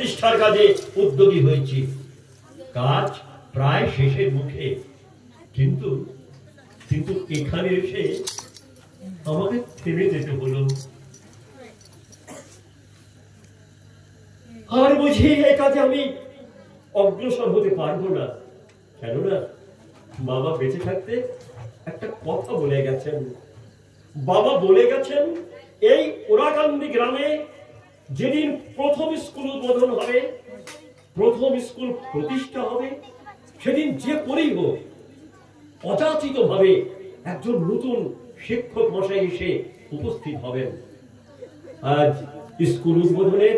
প্রতিষ্ঠার কাজে উদ্যোগী হয়েছি। কাজ প্রায় শেষের মুখে, কিন্তু কিন্তু এখানে এসে আমাকে থেমে যেতে হলো। আর বুঝি এই কাজে আমি অগ্রসর হতে পারবো না। কেননা বাবা বেঁচে থাকতে একটা কথা বলে গেছেন। বাবা বলে গেছেন, এই ওরাকান্দি গ্রামে যেদিন প্রথম স্কুল উদ্বোধন হবে, প্রথম স্কুল প্রতিষ্ঠা হবে, সেদিন যে করেই হোক অযাচিত ভাবে একজন নতুন শিক্ষক মশাই এসে উপস্থিত হবেন। আজ স্কুল উদ্বোধনের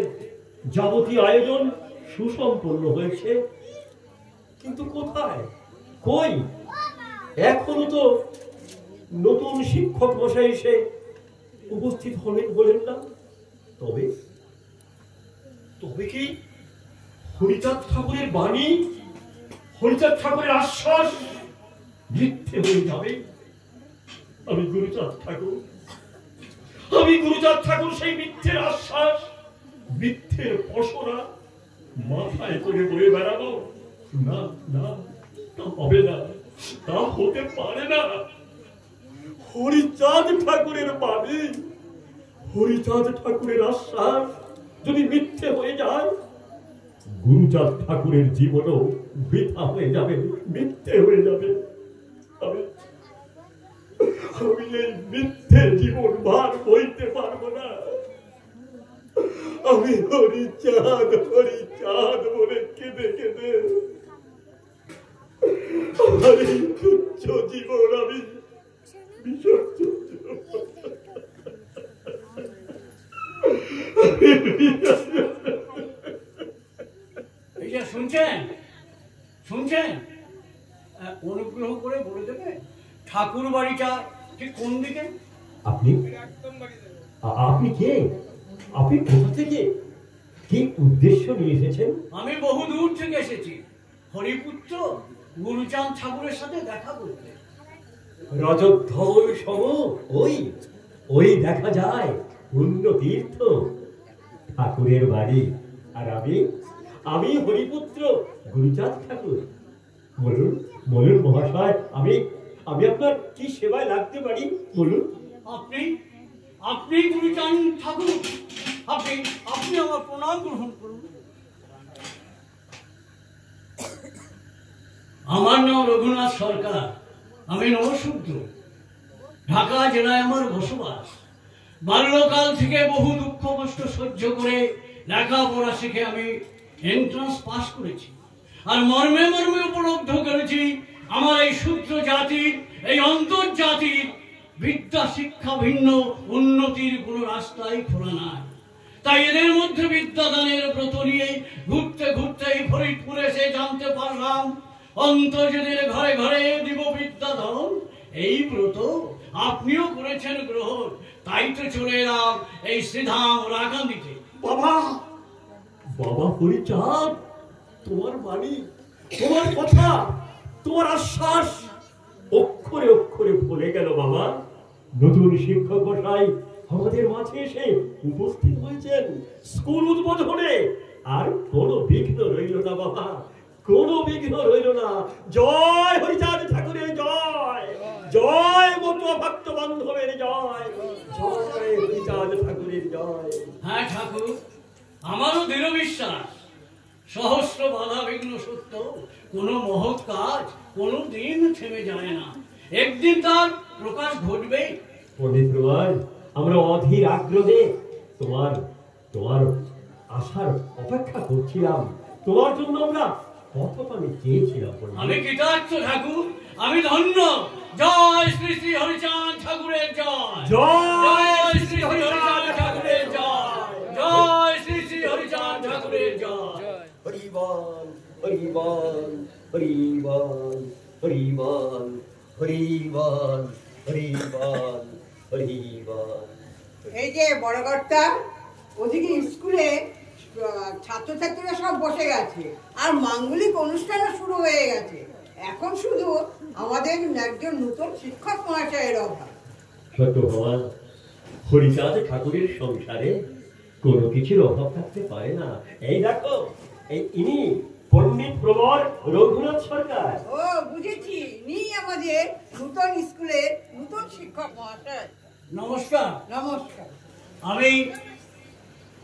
যাবতীয় আয়োজন সুসম্পন্ন হয়েছে, কিন্তু কোথায়, কই এখনো তো নতুন শিক্ষক মশাই এসে উপস্থিত হলেন না। তবে তবে কি হরিচাঁদ ঠাকুরের বাণী, হরিচাঁদ ঠাকুরের আশ্বাস মিথ্যে হয়ে যাবে? আমি গুরুচাঁদ ঠাকুর সেই মিথ্যের আশ্বাস, মিথ্যের পসরা মাথায় করে বয়ে বেড়াবো? না না, তা হবে না, তা হতে পারে না। হরিচাঁদ ঠাকুরের বাণী, হরিচাঁদ ঠাকুরের আশ্বাস যদি মিথ্যে হয়ে যায়, গুরুচাঁদ ঠাকুরের জীবনও বৃথা হয়ে যাবে, মিথ্যে হয়ে যাবে। আমি এই মিথ্যে জীবন ভার বইতে পারবো না। আমি হরিচাঁদ হরিচাঁদ বলে কেঁদে কেঁদে আমার এই তুচ্ছ জীবন আমি বিসর্জন দেব। এই যে শুনছেন শুনছেন, অনুগ্রহ করে বলে দেবে ঠাকুর বাড়িটা ঠিক কোন দিকে? আপনি আপনি কে? আপনি কোথা থেকে, কি উদ্দেশ্য নিয়ে এসেছেন? আমি বহু দূর থেকে এসেছি হরিপুত্র গুরুচাঁদ ঠাকুরের সাথে দেখা করতে। রজতধবল সম ওই ওই দেখা যায় পুণ্য তীর্থ ঠাকুরের বাড়ি। আর আমি আমি হরিপুত্র গুরুচাঁদ ঠাকুর। বলুন বলুন মহাশয়, আমি আমি আপনার কি সেবায় লাগতে পারি বলুন? আপনি আপনি গুরুচাঁদ ঠাকুর, আপনি আপনি আমার প্রণাম গ্রহণ করুন। আমার নাম রঘুনাথ সরকার, আমি নবশূদ্র। ঢাকা জেলায় আমার বসবাস। বাল্যকাল থেকে বহু দুঃখ কষ্ট সহ্য করে লেখাপড়া শিখে আমি এন্ট্রান্স পাস করেছি। আর মর্মে মর্মে উপলব্ধ করেছি আমার এই শূদ্র জাতির, এই অন্তর্জাতির বিদ্যা শিক্ষা ভিন্ন উন্নতির কোন রাস্তাই খোলা নাই। তাই এদের মধ্যে বিদ্যাদানের ব্রত নিয়ে ঘুরতে ঘুরতে ফরিদপুরে এসে জানতে পারলাম অন্তর্জাতির ঘরে ঘরে দিব বিদ্যাদান। এই ব্রত আপনিও করেছেন গ্রহণ, তাই তো চলে এলাম এই শ্রীধাম রাকান্দিতে। বাবা বাবা হরিচাঁদ, তোমার বাণী, তোমার কথা, তোমার আশ্বাস অক্ষরে অক্ষরে ভুলে গেল বাবা। নতুন শিক্ষক মশাই আমাদের মাঝে এসে উপস্থিত হয়েছেন স্কুল উদ্বোধনে। আর কোনো বিঘ্ন রইল না বাবা, কোনো বিঘ্ন রইল না। জয় হরিচাঁদ ঠাকুরের জয়, জয় মতুয়া ভক্ত বান্ধবের জয়, জয় হরিচাঁদ ঠাকুরের জয়। হ্যাঁ ঠাকুর, আমারও দৃঢ় বিশ্বাস সহস্র বাধা বিঘ্ন সত্য কোন মহৎ কাজ কোনো দিন থেমে যায় না, একদিন তার প্রকাশ ঘটবে। পণ্ডিত প্রভার, আমরা অধীর আগ্রহে তোমার তোমার আসার অপেক্ষা করছিলাম। তোমার জন্য আমরা কত আমি চেয়েছিলাম। আমি কৃতার্থ ঠাকুর, আমি ধন্য। জয় শ্রী শ্রী হরিচাঁদ ঠাকুরের জয়, জয় শ্রী হরিচাঁদ ঠাকুরের জয়, জয় শ্রী শ্রী হরিচাঁদ ঠাকুরের জয়। হরিবল হরিবল হরিবল হরিবল হরিবল হরিবল হরিবল। এই যে বড় কর্তা, ওদিকে স্কুলে ছাত্রছাত্রীরা সব বসে গেছে আর মাঙ্গলিক অনুষ্ঠানও শুরু হয়ে গেছে। এখন শুধু আমাদের একজন নতুন শিক্ষক মহাশয়ের অভাব। সত্য ভগবান, হরিচাঁদ ঠাকুরের সংসারে কোনো কিছুর অভাব থাকতে পারে না। এই দেখো, এই ইনি পণ্ডিত প্রবর রঘুনাথ সরকার। ও বুঝেছি, নি আমাদের নতুন স্কুলের নতুন শিক্ষক মহাশয়। নমস্কার। নমস্কার। আমি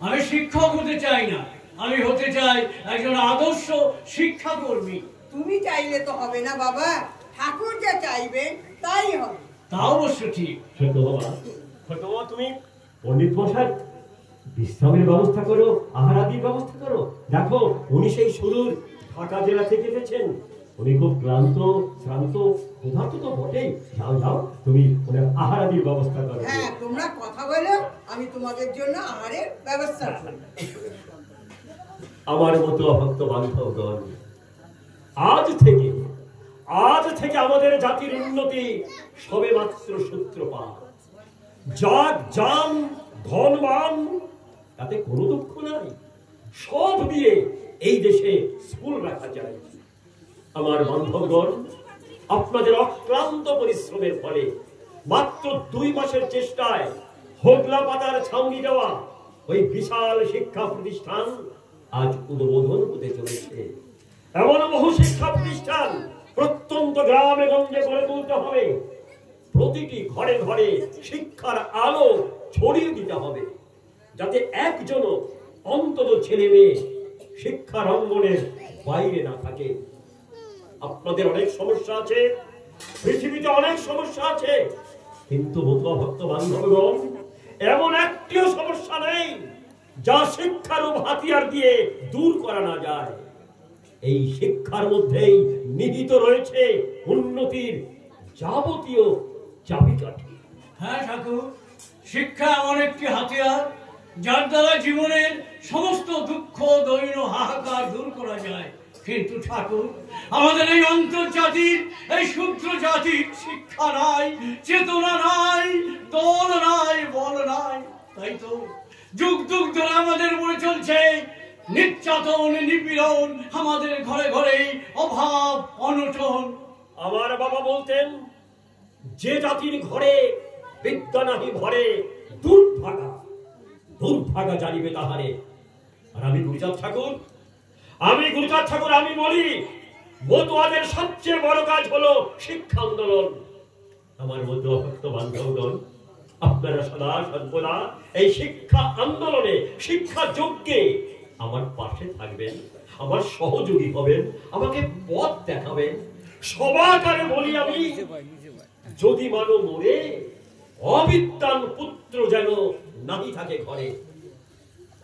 আমি শিক্ষক হতে চাই না, আমি হতে চাই একজন আদর্শ শিক্ষাকর্মী। তুমি চাইলে তো হবে না বাবা, ঠাকুর যা চাইবেন তাই হবে। তা অবশ্য ঠিক। ছোট বাবা, ছোট বাবা, তুমি পণ্ডিত মশাই বিশ্রামের ব্যবস্থা করো, আহারাদির ব্যবস্থা করো। দেখো, উনি সেই সুদূর ঢাকা জেলা থেকে এসেছেন, উনি খুব ক্লান্ত শ্রান্ত, ক্ষুধার্ত তো বটেই। যাও যাও, তুমি ওনার আহারাদির ব্যবস্থা করো। হ্যাঁ, তোমরা কথা বলো, আমি তোমাদের জন্য আহারের ব্যবস্থা করি। আমার মতো অভক্ত বান্ধবগণ, আজ থেকে আমাদের জাতির উন্নতি সবে মাত্র সূত্রপাত। যার জান ধনবান তাতে কোনো দুঃখ নাই, সব দিয়ে এই দেশে স্কুল রাখা যায়। আমার বান্ধবগণ, আপনাদের অক্লান্ত পরিশ্রমের ফলে মাত্র 2 মাসের চেষ্টায় হোগলা পাতার ছাউনি দেওয়া ওই বিশাল শিক্ষা প্রতিষ্ঠান আজ উদ্বোধন হতে চলেছে। এমন বহু শিক্ষা প্রতিষ্ঠান প্রত্যন্ত গ্রামে গঞ্জে গড়ে তুলতে হবে। প্রতিটি ঘরে ঘরে শিক্ষার আলো ছড়িয়ে দিতে হবে, যাতে একজনও অন্তত ছেলে মেয়ে শিক্ষার অঙ্গনের বাইরে না থাকে। আপনাদের অনেক সমস্যা আছে, পৃথিবীতে অনেক সমস্যা আছে, কিন্তু ভক্ত বান্ধবগণ, এমন একটিও সমস্যা নেই যা শিক্ষার হাতিয়ার দিয়ে দূর করা না যায়। এই শিক্ষার মধ্যেই নিহিত রয়েছে উন্নতির যাবতীয় চাবিকাঠি। হ্যাঁ ঠাকুর, শিক্ষা এমন একটি হাতিয়ার যার দ্বারা জীবনের সমস্ত দুঃখ দৈন্য হাহাকার দূর করা যায়। কিন্তু ঠাকুর, আমাদের এই অন্তর্জাতির, এই ক্ষুদ্র জাতির শিক্ষা নাই, চেতনা নাই, দল নাই, বল নাই। তাই তো যুগ যুগ ধরে আমাদের মনে চলছে নির্যাতন, নিপীড়ন, আমাদের ঘরে ঘরে অভাব, অনটন। আমার বাবা বলতেন, যে জাতির ঘরে বিদ্যা নাহি ভরে দুর্ভাগা, দুর্ভাগা জানিবে তাহারে। আর আমি গুরুচাঁদ ঠাকুর, আমি বলি, মতুয়াদের সবচেয়ে বড় কাজ হলো শিক্ষা আন্দোলন। আমার মতো অভক্ত বান্ধবগণ, আপনারা সদা সর্বদা এই শিক্ষা আন্দোলনে, শিক্ষা যজ্ঞে আমার পাশে থাকবেন, আমার সহযোগী হবেন, আমাকে পথ দেখাবেন। সবাকারে বলি আমি, যদি মানো মরে, অবিদ্যান পুত্র যেন নাহি থাকে ঘরে।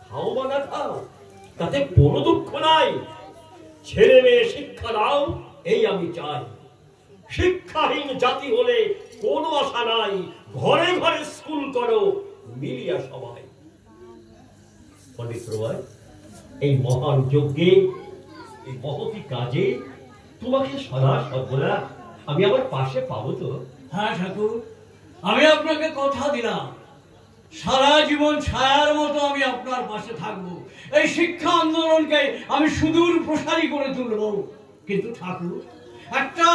খাও বা না খাও, তাতে কোনো দুঃখ নাই, ছেলে মেয়ে শিক্ষা দাও, এই আমি চাই। শিক্ষাহীন জাতি হলে কোনো আশা নাই, ঘরে ঘরে স্কুল করো মিলিয়া সবাই। পণ্ডিত প্রভাই, এই মহান যজ্ঞে, এই মহতি কাজে তোমাকে সদা সর্বদা আমি আমার পাশে পাবো তো? হ্যাঁ ঠাকুর, আমি আপনাকে কথা দিলাম, সারা জীবন ছায়ার মতো আমি আপনার পাশে থাকবো। এই শিক্ষা আন্দোলনকে আমি সুদূর প্রসারী করে তুলব। কিন্তু ঠাকুর, একটা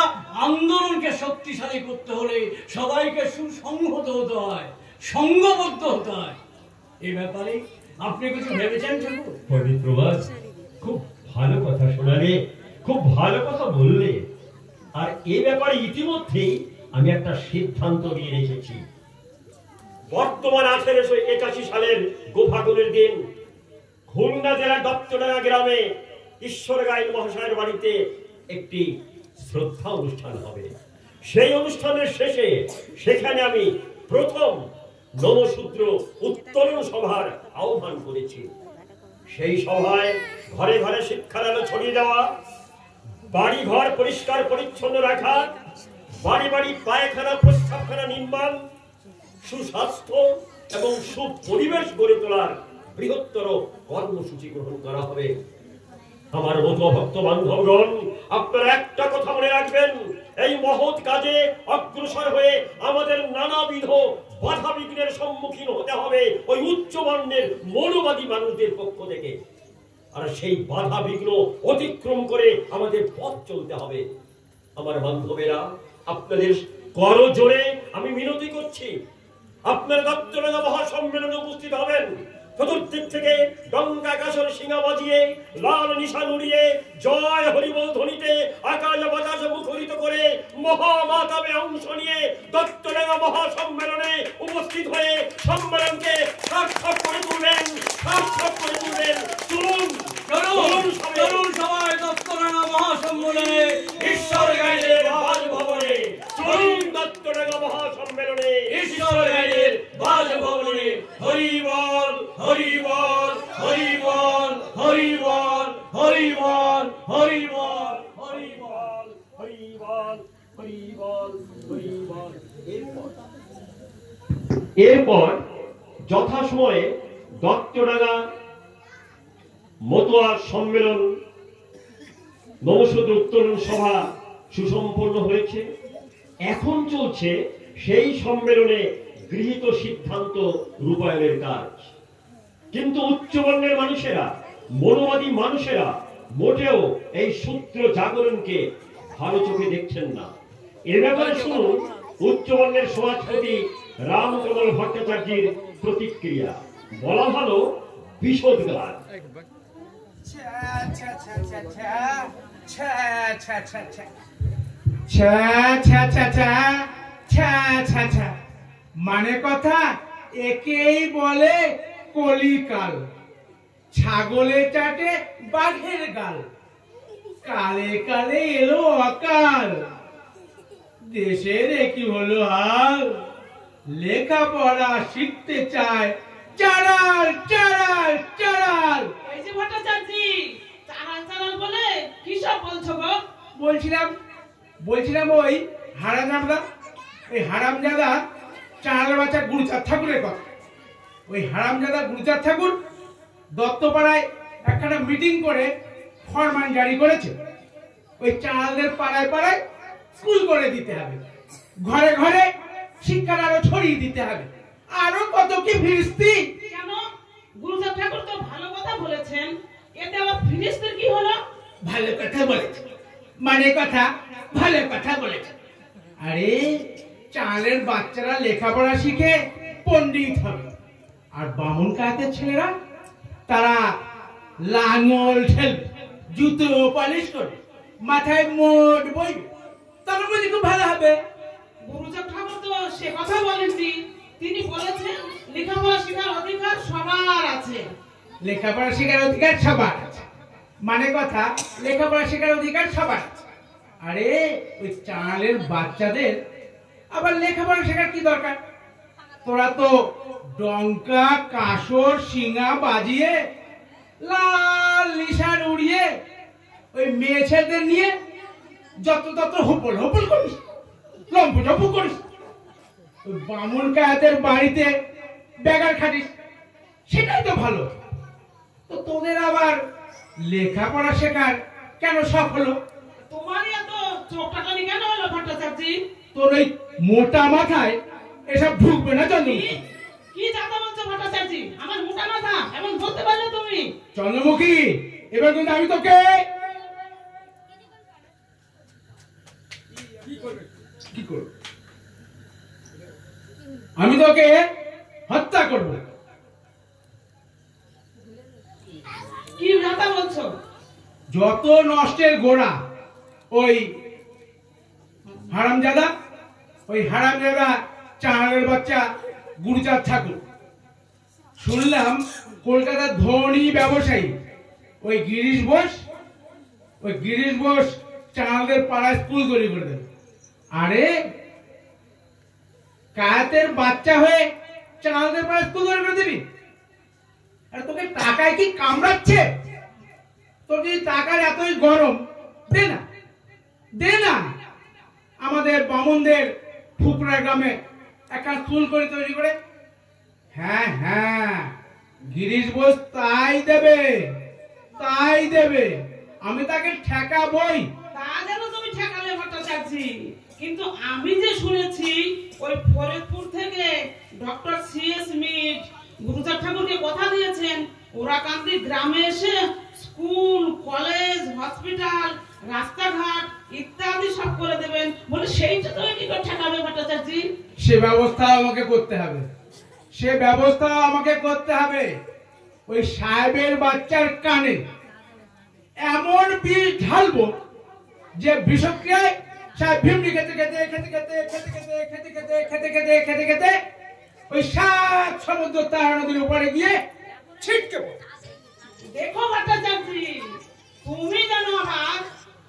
আন্দোলনকে শক্তিশালী করতে হলে সবাইকে সুসংহত হতে হয়, সংঘবদ্ধ হতে হয়। এই ব্যাপারে আপনি কিছু ভেবেছেন ঠাকুর? পণ্ডিত প্রভাস, খুব ভালো কথা শোনালে, খুব ভালো কথা বললে। আর এ ব্যাপারে ইতিমধ্যেই আমি একটা সিদ্ধান্ত নিয়ে রেখেছি। বর্তমান 1881 সালের গোফাগুনের দিন খুলনা জেলার দত্তডাঙ্গা গ্রামে ঈশ্বর গাইন মহাশয়ের বাড়িতে একটি শ্রদ্ধা অনুষ্ঠান হবে। সেই অনুষ্ঠানের শেষে সেখানে আমি প্রথম নমশূদ্র উত্তোলন সভার আহ্বান করেছি। সেই সভায় ঘরে ঘরে শিক্ষার আলো ছড়িয়ে দেওয়া, বাড়ি ঘর পরিষ্কার পরিচ্ছন্ন রাখা, বাড়ি বাড়ি পায়খানা প্রস্রাবখানা নির্মাণ, সুস্বাস্থ্য এবং সুপরিবেশ গড়ে তোলার বৃহত্তর কর্মসূচি গ্রহণ করা হবে। আমার মতো ভক্ত বান্ধবগণ, আপনারা একটা কথা মনে রাখবেন, এই মহৎ কাজে অগ্রসর হয়ে আমাদের নানাবিধ বাধা বিঘ্নের সম্মুখীন হতে হবে ওই উচ্চবর্ণের মনোবাদী মানুষদের পক্ষ থেকে। আর সেই বাধা বিঘ্ন অতিক্রম করে আমাদের পথ চলতে হবে। আমার বান্ধবেরা, আপনাদের করজোড়ে আমি মিনতি করছি, আপনার দত্তডাঙ্গা মহাসম্মেলনে উপস্থিত হবেন। চতুর্দিক থেকে ডঙ্কা কাসর সিঙা বাজিয়ে লাল নিশান উড়িয়ে জয় হরিবল ধ্বনিতে আকাশ বাতাস মুখরিত করে মহামাতাবে অংশ নিয়ে দত্তডাঙ্গা মহাসম্মেলনে উপস্থিত হয়ে সম্মেলনকে সার্থক করে তুলবেন, সার্থক করে তুলবেন। চলুন চলুন সবাই দত্তডাঙ্গা মহাসম্মেলনে ঈশ্বর গাইলের বাসভবনে, চলুন দত্তডাঙ্গা মহাসম্মেলনে ঈশ্বর গাইলের বাসভবনে। হরি বল, হরি বল, হরি বল, হরি বল, হরি বল, হরি বল, হরি বল, হরি বল, হরি বল, হরি বল। এরপর যথাসময়ে দত্তডাঙ্গা মতোয়ার সম্মেলন নবসূত্র উত্তোলন সভা সুসম্পন্ন হয়েছে। এখন চলছে সেই সম্মেলনে গৃহীত সিদ্ধান্ত রূপায়ণের কাজ। কিন্তু উচ্চবর্ণের মানুষেরা, মনোবাদী মানুষেরা মোটেও এই সূত্র জাগরণকে ভালো চোখে দেখছেন না। এ ব্যাপারে শুনুন উচ্চবর্ণের সমাজপতি রামকমল ভট্টাচার্যের প্রতিক্রিয়া। বলা ভালো বিশদ গান। মানে কথা একেই বলে কলিকাল, ছাগলে চাটে বাঘের গাল, কালে কালে এলো অকাল, দেশের একই হলো হাল, লেখাপড়া শিখতে চায় চারাল চারাল চারাল। এই যে ভট্টাচার্য, চারাল চারাল বলে কি সব বলছো গো? বলছিলাম ওই হারামজাদা চারালের বাচ্চা গুরুচাঁদ ঠাকুরের কথা। ওই হারামজাদা গুরুচাঁদ ঠাকুর দত্তপাড়ায় একটা মিটিং করে ফরমান জারি করেছে, ওই চারালদের পাড়ায় পাড়ায় স্কুল করে দিতে হবে, ঘরে ঘরে শিক্ষার আরো ছড়িয়ে দিতে হবে, আরো কত কি ফিরিস্তি। কেন? গুরুচাঁদ ঠাকুর তো ভালো কথা বলেছেন, এতে আবার ফিরিস্তির কি হলো? ভালো কথা বলেছে, মানে কথা ভালো কথা বলেছে। আরে চালের বাচ্চারা লেখাপড়া শিখে পণ্ডিত হবে, আর বামুন কায়তের ছেলেরা তারা লাঙল ঠেলবে, জুতো পালিশ করবে, মাথায় মোট বইবে, তখন বুঝি খুব ভালো হবে। গুরুচাঁদ ঠাকুর তো সে কথা বলেননি, তিনি বলেছেন লেখাপড়া শেখার অধিকার সবার আছে। লেখাপড়া শেখার অধিকার সবার আছে, মানে কথা লেখাপড়া শেখার অধিকার সবার আছে। আরে ওই চালের বাচ্চাদের আবার লেখাপড়া শেখার কি দরকার? তোরা তো ডঙ্কা কাসর শিঙা বাজিয়ে লাল নিশান উড়িয়ে ওই মেয়ে ছেলেদের নিয়ে যত তত হোপল হোপল করিস, লম্প জম্প করিস, ওই বামুন কায়াতের বাড়িতে বেগার খাটিস, সেটাই তো ভালো। তো তোদের আবার লেখাপড়া শেখার কেন শখ হলো? তোমারই এত চোখটাকানি কেন হলো ভট্টাচার্য? তোর ওই মোটা মাথায় এসব ঢুকবে না চন্দ্রমুখী। কি জাতা বলছো ভট্টাচার্য? আমার মোটা মাথা এমন বলতে পারলে তুমি? চন্দ্রমুখী, এবার কিন্তু আমি তোকে কি করব? আমি তোকে হত্যা করব। কি জাতা বলছো? যত নষ্টের গোড়া ওই হারামজাদা চাঁড়ের বাচ্চা গুরুচাঁদ ঠাকুর। শুনলাম কলকাতার ধনী ব্যবসায়ী ওই গিরিশ বোস চাঁড়দের পাড়ায় স্কুল তৈরি করে দেবে। আরে কায়াতের বাচ্চা হয়ে চাঁড়দের পাড়ায় স্কুল তৈরি করে দিবি? আর তোকে টাকায় কি কামড়াচ্ছে? তোর যদি টাকার এতই গরম, দে না আমাদের বামুনদের ফুকরা গ্রামে একটা স্কুল করে তৈরি করে। হ্যাঁ গিরিশ বোস তাই দেবে, আমি তাকে ঠেকাবই। তা যেন তুমি ঠেকালে ভট্টাচার্য, কিন্তু আমি যে শুনেছি ওই ফরিদপুর থেকে ডক্টর সিএস মিট গুরুচাঁদ ঠাকুরকে কথা দিয়েছেন ওরাকান্দি গ্রামে এসে স্কুল, কলেজ, হসপিটাল, রাস্তাঘাট ইত্যাদি সব করে দেবেন বলে, সেইটা তুমি কি করে ঠেকাবে ভট্টাচার্য? সে ব্যবস্থা আমাকে করতে হবে। ওই সাহেবের বাচ্চার কানে এমন বিষ ঢালবো যে বিষক্রিয়ায় সাহেব ভিমনি খেতে খেতে খেতে খেতে খেতে খেতে খেতে খেতে খেতে খেতে খেতে খেতে ওই 7 সমুদ্র তারা নদীর উপরে গিয়ে ছিটকে পড়ে। দেখো ভট্টাচার্যি, তুমি জানো আমার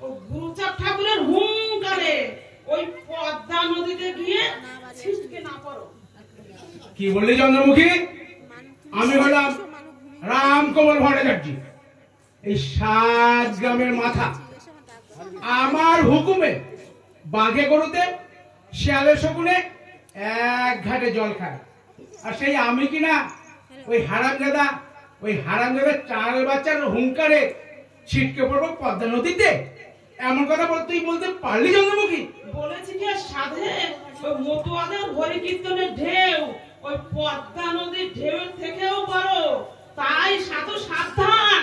ও গুরুচাঁদ ঠাকুরের হুঙ্কারে ওই পদ্মা নদীতে গিয়ে ছিটকে না পড়ো। কি বললি চন্দ্রমুখী? আমি হলাম রামকমল ভট্টাচার্য, এই 7 গ্রামের মাথা। আমার হুকুমে বাঘে গরুতে শিয়ালে শকুনে এক ঘাটে জল খায়। আর সেই আমি কিনা ওই হারামজাদা চার বাচ্চার হুঙ্কারে ছিটকে পড়বো পদ্মা নদীতে? এমন কথা তুই বলতে পারলি চন্দ্রমুখী? বলেছি কি সাধে ওই মতুয়াদের হরি কীর্তনের ঢেউ ওই পদ্মা নদীর ঢেউয়ের থেকেও বড়। তাই সাধু সাবধান,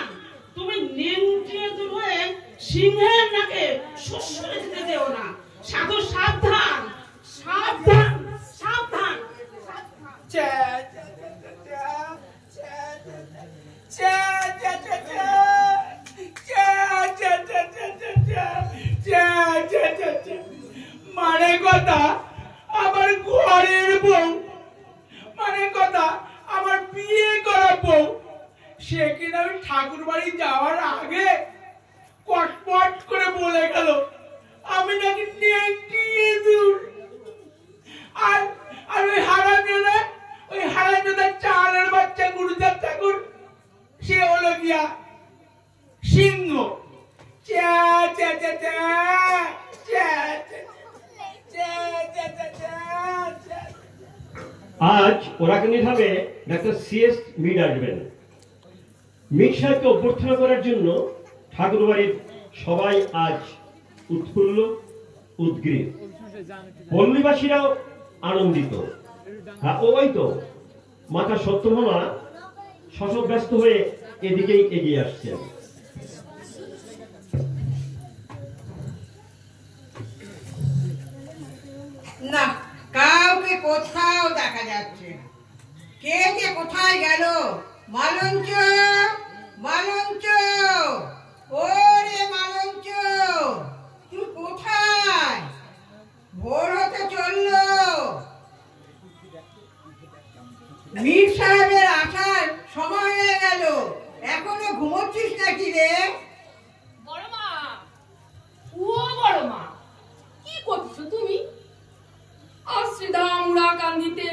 তুমি নিমটিয়ে হয়ে সিংহের নাকে শ্বশুরে যেতে যেও না। সাধু সাবধান, সাবধান, সাবধান। মানে কথা আমার ঘরের বউ, মানে কথা আমার বিয়ে করা বউ, সে কিনা আমি ঠাকুর বাড়ি যাওয়ার আগে কটপট করে বলে গেল আমি নাকি নেংটিয়ে দূর। আর ওই হারামজাদা চালের বাচ্চা গুরুচাঁদ ঠাকুর, সে হলো গিয়া সিংহ। আজ ওরাকান্দির হবে ডাক্তার সিএস মিড আসবেন। মিড সাহেবকে অভ্যর্থনা করার জন্য ঠাকুরবাড়ির সবাই আজ উৎফুল্ল উদ্গ্রীব, পল্লীবাসীরাও আনন্দিত। হ্যাঁ, ওই তো মাতা সত্যভামা শশব্যস্ত হয়ে এদিকেই এগিয়ে আসছেন। না, কাউকে কোথাও দেখা যাচ্ছে না। কে যে কোথায় গেল? মালঞ্চ, মালঞ্চ, ওরে মালঞ্চ, তুই কোথায়? ভোর হতে চললো, মীর সাহেবের আসার সময় হয়ে গেল। এখনো ঘুমোচ্ছিস নাকি রে? বড় মা, ও বড় মা, কি করছো তুমি? আসছে দামুড়া কান্দিতে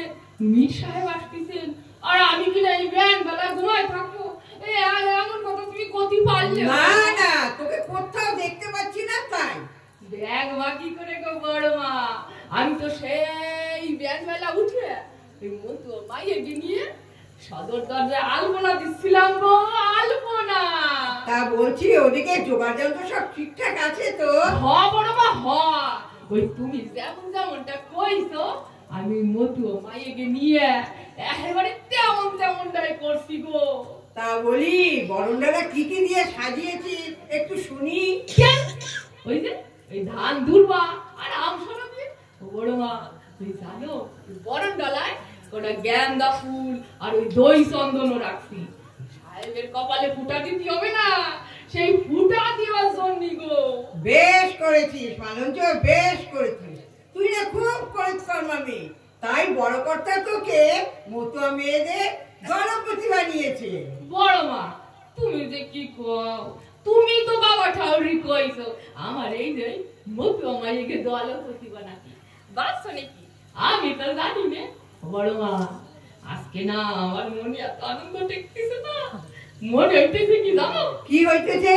মীর সাহেব আসতেছেন, আর আমি কিনা এই ব্যান বেলা ঘুমায় থাকবো? এমন কথা তুমি কতি পারলে? না না, তোকে কোথাও দেখতে পাচ্ছি না তাই। ব্যাগ মা কি করে গো বড় মা? আমি তো সেই ব্যান বেলা উঠে ওই মতো মাইয়েকে নিয়ে সদর দরজায় আলপনা দিচ্ছিলাম গো, আলপনা। তা বলছি ওদিকে জোগাড় যন্ত্র সব ঠিকঠাক আছে তো? হ বড় মা হ, ওই তুমি যেমন যেমনটা কইছো আমি মতু মাইয়েকে নিয়ে একেবারে তেমন তেমনটাই করছি গো। তা বলি বরণডালা কি কি দিয়ে সাজিয়েছি একটু শুনি। ওই যে ওই ধান দুর্বা আর আম সরা দিয়ে। বড় মা তুই জানো বরণ ডালায় ওটা গেন্দা ফুল আর ওই দই চন্দনও রাখছি। সাহেবের কপালে ফুটা দিতে হবে না, সেই ফুটা দেওয়ার জন্য গো। বেশ করেছিস মালঞ্চ, বেশ করেছিস। তুই না খুব পরিশ্রম মামি, তাই বড় কর্তা তোকে মতুয়া মেয়েদের গণপতি বানিয়েছে। বড় মা তুমি যে কি কও, তুমি তো বাবা ঠাউরি কইছো আমার এই যে মতুয়া মাইকে দলপতি বানাতে। বাস নাকি আমি তো জানি না। বড় মা আজকে না আমার মনে এত আনন্দ টেকতেছে না। মনে হইতেছে কি জানো? কি হইতেছে?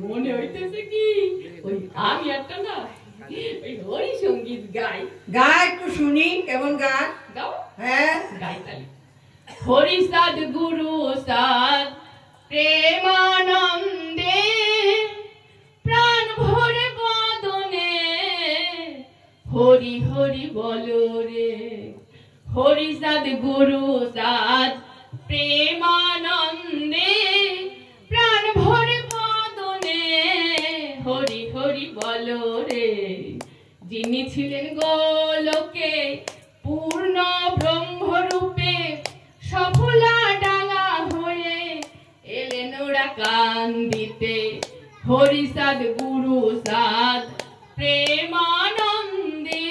মনে হইতেছে কি ওই আমি একটা না ওই হরি সঙ্গীত গাই। গা একটু শুনি, কেমন গান? গাও। হ্যাঁ গাই তালি। হরি সাদ গুরু সাদ প্রেমানন্দে প্রাণ ভরে বদনে হরি হরি বলো রে। হরি সাদ গুরু সাদ প্রেমানন্দে প্রাণ ভরে বদনে হরি হরি বলো রে। যিনি ছিলেন গোলকে পূর্ণ ব্রহ্মরূপে সফলা ডাঙা হয়ে কান্দিতে হরিসাদ গুরু সাদ প্রেমানন্দে।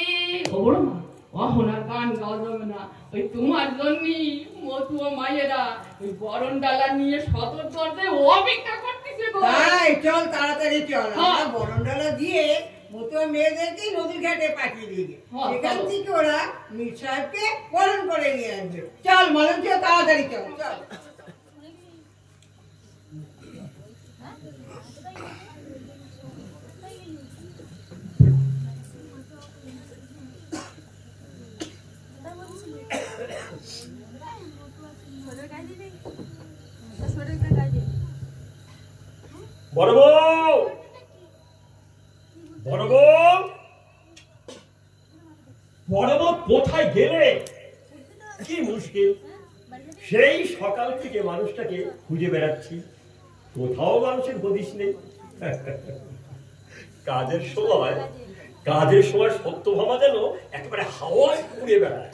ও বড় মা, অহনার গান গাওয়া যাবে না, ওই তোমার জন্যই মতুয়া মায়েরা ওই বরণ ডালা নিয়ে সদর দরজায় অপেক্ষা করতেছে গো। তাই চল তাড়াতাড়ি চল, হ্যাঁ। আমরা বরণডালা দিয়ে মতুয়া মেয়েদেরকে নদীর ঘাটে পাঠিয়ে দিবি, হ্যাঁ, সেখান চলো। থেকে ওরা মীর সাহেবকে বরণ করে নিয়ে আসবে। চল মলম, চল তাড়াতাড়ি চল চল। বড় বউ, বড় বউ, বড় বউ কোথায় গেলে? কি মুশকিল, সেই সকাল থেকে মানুষটাকে খুঁজে বেড়াচ্ছি, কোথাও মানুষের হদিস নেই। কাজের সময় সত্যভামা যেন একেবারে হাওয়ায় উড়ে বেড়ায়,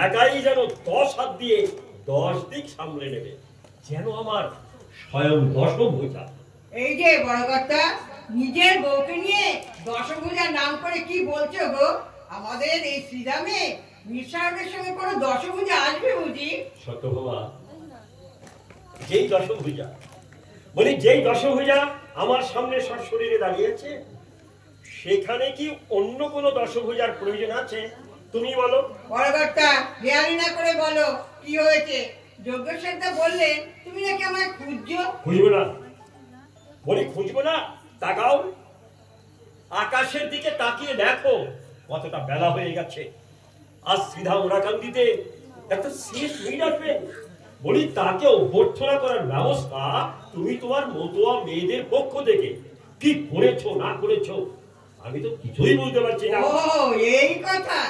একাই যেন 10 হাত দিয়ে 10 দিক সামলে নেবে, যেন আমার স্বয়ং দশভুজা। এই যে বড় কর্তা, নিজের বউকে নিয়ে দশভুজার নাম করে কি বলছো গো? আমাদের এই শ্রীরামে মীর সাহেবের সঙ্গে কোনো দশভুজা আসবে বুঝি? সত্যভামা, যেই দশভুজা যেই দশভুজা আমার সামনে সশরীরে দাঁড়িয়েছে, সেখানে কি অন্য কোনো দশভুজার প্রয়োজন আছে? তুমি বলো। বড় কর্তা, হেয়ালি না করে বলো কি হয়েছে। যজ্ঞেশ্বরদা বললেন তুমি নাকি আমায় খুঁজছো। খুঁজবো না, খুঁজবো না, তাকাও আকাশের দিকে, তাকিয়ে দেখো কতটা বেলা হয়ে গেছে। আজ সিধা ওরাকান্দিতে একটা শেষ মিট আসবে, তাকে অভ্যর্থনা করার ব্যবস্থা তুমি তোমার মতুয়া মেয়েদের পক্ষ থেকে কি করেছো না করেছো আমি তো কিছুই বুঝতে পারছি না। ও এই কথা,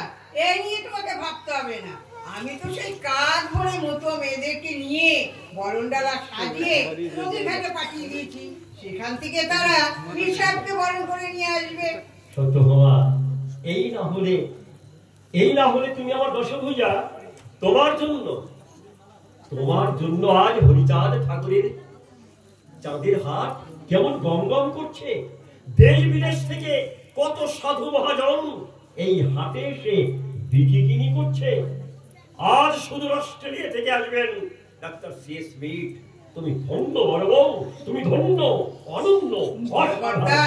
এই নিয়ে তোমাকে ভাবতে হবে না। আমি তো সেই কাজ ভরে মতুয়া মেয়েদেরকে নিয়ে বরণডালা সাজিয়ে নদীর ঘাটে পাঠিয়ে দিয়েছি, সেখান থেকে তারা মীর সাহেবকে বরণ করে নিয়ে আসবে। সত্যভামা, এই না হলে তুমি আমার দশভুজা, তোমার জন্য আজ হরিচাঁদ ঠাকুরের চাঁদের হাট কেমন গম গম করছে। দেশ বিদেশ থেকে কত সাধু মহাজন এই হাটে এসে বিকিনি করছে। আজ শুধু অস্ট্রেলিয়া থেকে আসবেন ডাক্তার সিএস মিট। তুমি ধন্য বড় বউ, তুমি ধন্য, অনন্য, কর্তা,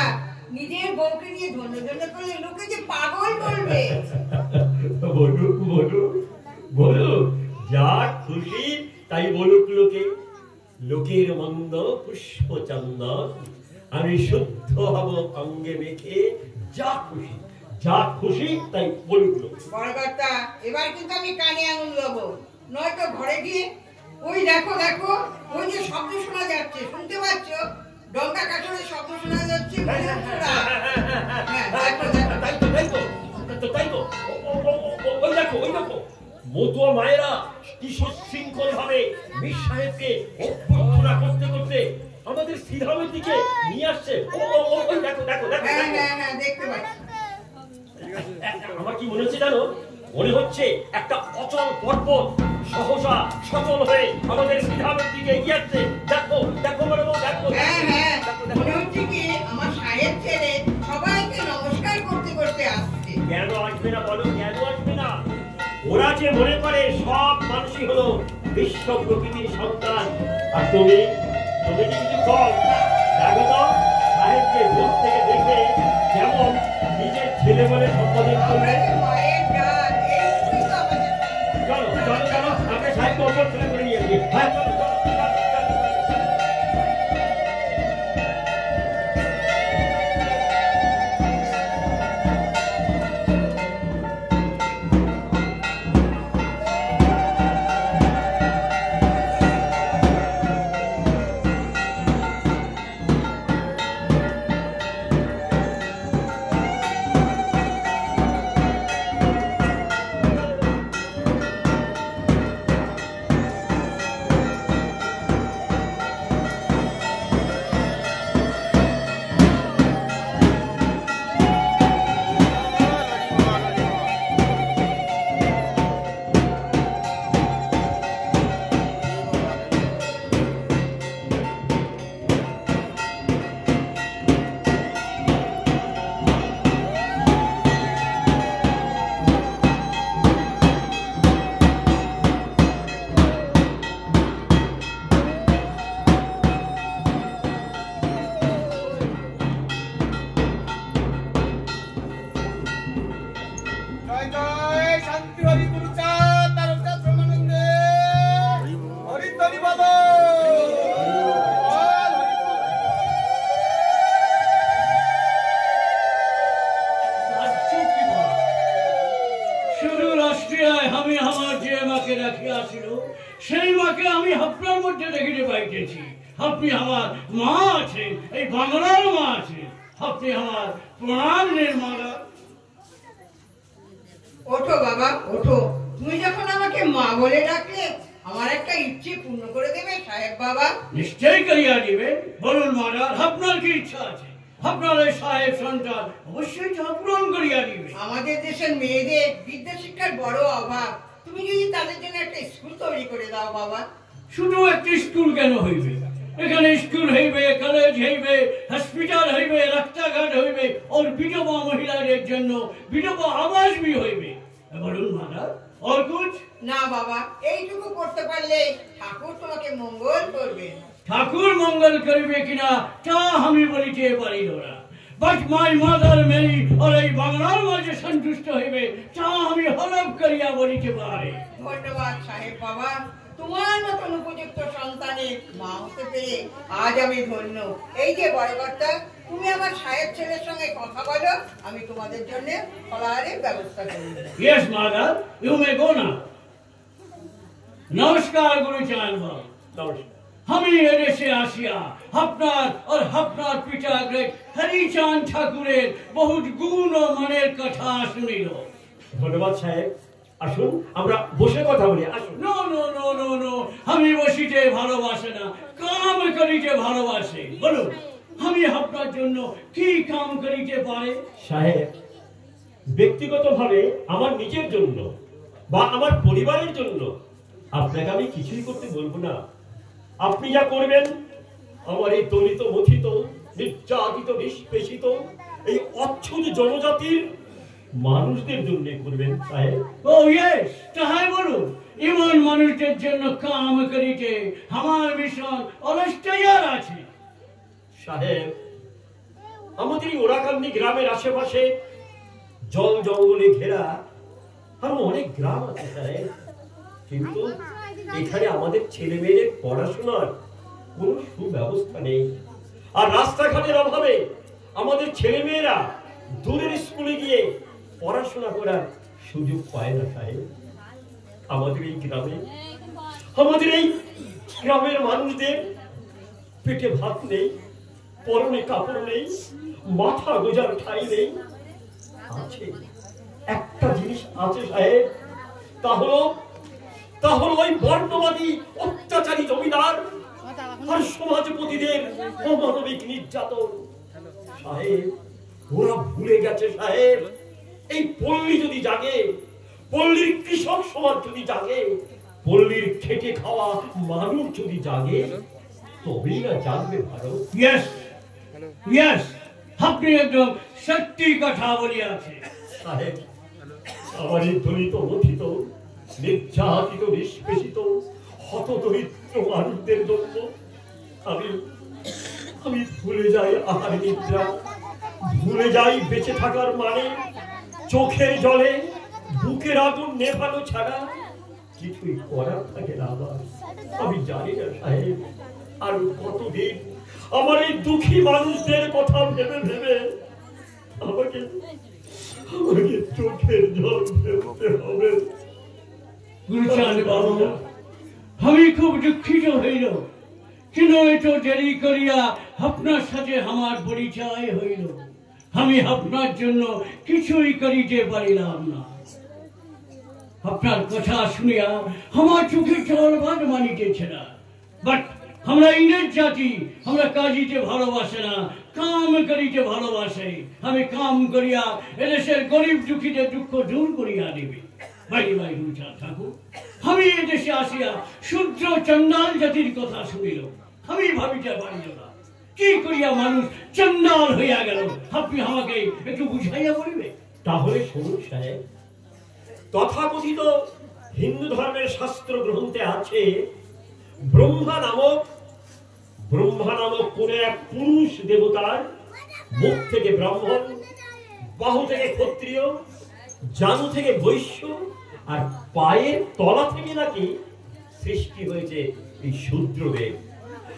নিজের বউকে নিয়ে ধন্য ধন্য করলে লোকে যে পাগল বলবে। বলুক, যা খুশি তাই বলুক লোকে। লোকের মন্দ পুষ্প চন্দন আমি শুদ্ধ হব অঙ্গে মেখে, যা খুশি তাই বলুক লোক। বড় কর্তা, এবার কিন্তু আমি কানে আঙুল দেবো, নয়তো ঘরে গিয়ে ওই দেখো দেখো ওই যে শব্দ শোনা যাচ্ছে, শুনতে পাচ্ছ? ডঙ্কা কাঠের শব্দ শোনা যাচ্ছে। হ্যাঁ, দেখো দেখো। তাই তো ওই দেখো মতুয়া মায়েরা কি সুশৃঙ্খল ভাবে মীর সাহেবকে অভ্যর্থনা করতে করতে আমাদের শ্রীধামের দিকে নিয়ে আসছে। ওই দেখো দেখো দেখো। হ্যাঁ, দেখতে পাচ্ছি। আমার কি মনে হচ্ছে জানো? মনে হচ্ছে একটা অচল পর্বত সহসা সচল হয়ে আমাদের শ্রীধামের দিকে এগিয়ে আসছে। দেখো দেখো বড় বউ, দেখো। হ্যাঁ, মনে হচ্ছে কি আমার সাহেব ছেলে সবাইকে নমস্কার করতে করতে আসছে। কেন আসবে না বলো, কেন আসবে না? ওরা যে মনে করে সব মানুষই হলো বিশ্ব প্রকৃতির সন্তান, আর তুমি কি কিছু কম? দেখো তো সাহেবকে দূর থেকে দেখে যেমন নিজের ছেলে বলে সম্বোধন করবে। মায়ের ডাক, এই তো আমাদের। চলো চলো চলো, আমরা সাহেবকে অভ্যর্থনা করে নিয়ে আসি। হ্যাঁ চলো চলো। ছিল সেই মাকে আমি আপনার মধ্যে দেখিতে পাইতেছি। আপনি আমার মা আছেন, এই বাংলার মা আছেন, আপনি আমার প্রাণের মালা। ওঠো বাবা ওঠো, তুমি যখন আমাকে মা বলে ডাকলে আমার একটা ইচ্ছে পূর্ণ করে দেবে সাহেব বাবা? নিশ্চয়ই করিয়া দিবে। বলুন মাদার, আপনার কি ইচ্ছা আছে? আপনার এই সাহেব সন্তান অবশ্যই তা পূরণ করিয়া দিবে। আমাদের দেশের মেয়েদের বিদ্যা শিক্ষার বড় অভাব, তুমি যদি তাদের জন্য একটা স্কুল তৈরি করে দাও বাবা। শুধু একটি স্কুল কেন হইবে? এখানে স্কুল হইবে, কলেজ হইবে, হসপিটাল হইবে, রাস্তাঘাট হইবে, ওর বিধবা মহিলাদের জন্য বিধবা আবাস বি হইবে। বলুন মাদার, और कुछ? না বাবা, এইটুকু করতে পারলে ঠাকুর তোমাকে মঙ্গল করবে। ঠাকুর মঙ্গল করবে কিনা তা আমি বলিতে পারি না, বাট মাই মাদার মেরি আর এই বাংলার মাঝে সন্তুষ্ট হইবে তা আমি হলফ করিয়া বলিতে পারি। ধন্যবাদ সাহেব বাবা, তোমার মতন উপযুক্ত সন্তানের মা হতে পেরে আজ আমি ধন্য। এই যে বড় কর্তা, তুমি আমার সাহেব ছেলের সঙ্গে কথা বলো, আমি তোমাদের জন্য ফলাহারের ব্যবস্থা করি। Yes, mother, you may go now. নমস্কার গুরুচাঁদ বাবু। নমস্কার। আমি এদেশে আসিয়া আপনার আর আপনার পিতা গ্রেট হরিচাঁদ ঠাকুরের বহুত গুণ ও মানের কথা শুনিল। ধন্যবাদ সাহেব, আসুন আমরা বসে কথা বলি, আসুন। No no no no no, আমি বসিতে ভালোবাসে না, কাম করিতে ভালোবাসে। বলুন, আমি আপনার জন্য কি কাম করিতে পারে? সাহেব, ব্যক্তিগতভাবে আমার নিজের জন্য বা আমার পরিবারের জন্য আপনাকে আমি কিছুই করতে বলবো না। আপনি যা করবেন আমার এই দলিত মথিত নির্যাতিত নিষ্পেষিত এই অচ্ছুত জনজাতির মানুষদের জন্য করবেন সাহেব। ও ইয়েস, তাহাই বলুন। এমন মানুষদের জন্য কাম করিতে আমার ভীষণ অনষ্টয়ার আছে। সাহেব, আমাদের এই ওরাকান্দি গ্রামের আশেপাশে জল জঙ্গলে ঘেরা আরো অনেক গ্রাম আছে সাহেব, কিন্তু এখানে আমাদের ছেলে মেয়েদের পড়াশোনার কোনো সুব্যবস্থা নেই। আর রাস্তাঘাটের অভাবে আমাদের ছেলে মেয়েরা দূরের স্কুলে গিয়ে পড়াশোনা করার সুযোগ পায় না সাহেব। আমাদের এই গ্রামের মানুষদের পেটে ভাত নেই, পরনে কাপড় নেই, মাথা গোজার ঠাঁই নেই। আছে একটা জিনিস আছে সাহেব, তা হলো ওই বর্ণবাদী অত্যাচারী জমিদার আর সমাজপতিদের অমানবিক নির্যাতন। সাহেব, ওরা ভুলে গেছে সাহেব, এই পল্লী যদি জাগে, পল্লীর কৃষক সমাজ যদি জাগে, পল্লীর খেটে খাওয়া মানুষ যদি জাগে, তবেই না জানবে ভারত। ইয়েস ইয়েস, আপনি একদম সত্যি কথা বলিয়াছেন সাহেব। আমার এই দলিত মথিত নির্যাতিত নিষ্পেষিত হতদরিদ্র মানুষদের জন্য আমি ভুলে যাই আহার নিদ্রা, ভুলে যাই বেঁচে থাকার মানে, চোখের জলে বুকের আগুন নেভানো ছাড়া কিছুই করার থাকে না আমার। আমি জানি না সাহেব আর কতদিন আমার এই দুঃখী মানুষদের কথা ভেবে ভেবে আমাকে চোখের জল ফেলতে হবে। গুরুচাঁদ বাবু, আমি খুব দুঃখিত হইল, কিন্তু এত দেরি করিয়া আপনার সাথে আমার পরিচয় হইল। আমি আপনার জন্য কিছুই করিতে পারিলাম না। আপনার কথা শুনিয়া আমার চোখে জল বাদ মানিতেছে না। বাট আমরা ইংরেজ জাতি, আমরা কাজিতে ভালোবাসে না, কাম করিতে ভালোবাসে। আমি কাম করিয়া এদেশের গরিব দুঃখীদের দুঃখ দূর করিয়া দিবে। বাইরে বাইরে গুরুচাঁদ ঠাকুর, আমি এদেশে আসিয়া শূদ্র চন্ডাল জাতির কথা শুনিল। আমি ভাবিতে পারিল না কি করিয়া মানুষ চন্ডাল হইয়া গেল। আপনি আমাকে একটু বুঝাইয়া বলিবে? তাহলে শুনুন সাহেব, তথাকথিত হিন্দু ধর্মের শাস্ত্র গ্রন্থে আছে ব্রহ্মা নামক কোন এক পুরুষ দেবতার মুখ থেকে ব্রাহ্মণ, বাহু থেকে ক্ষত্রিয়, জানু থেকে বৈশ্য, আর পায়ের তলা থেকে নাকি সৃষ্টি হয়েছে এই শূদ্রদের।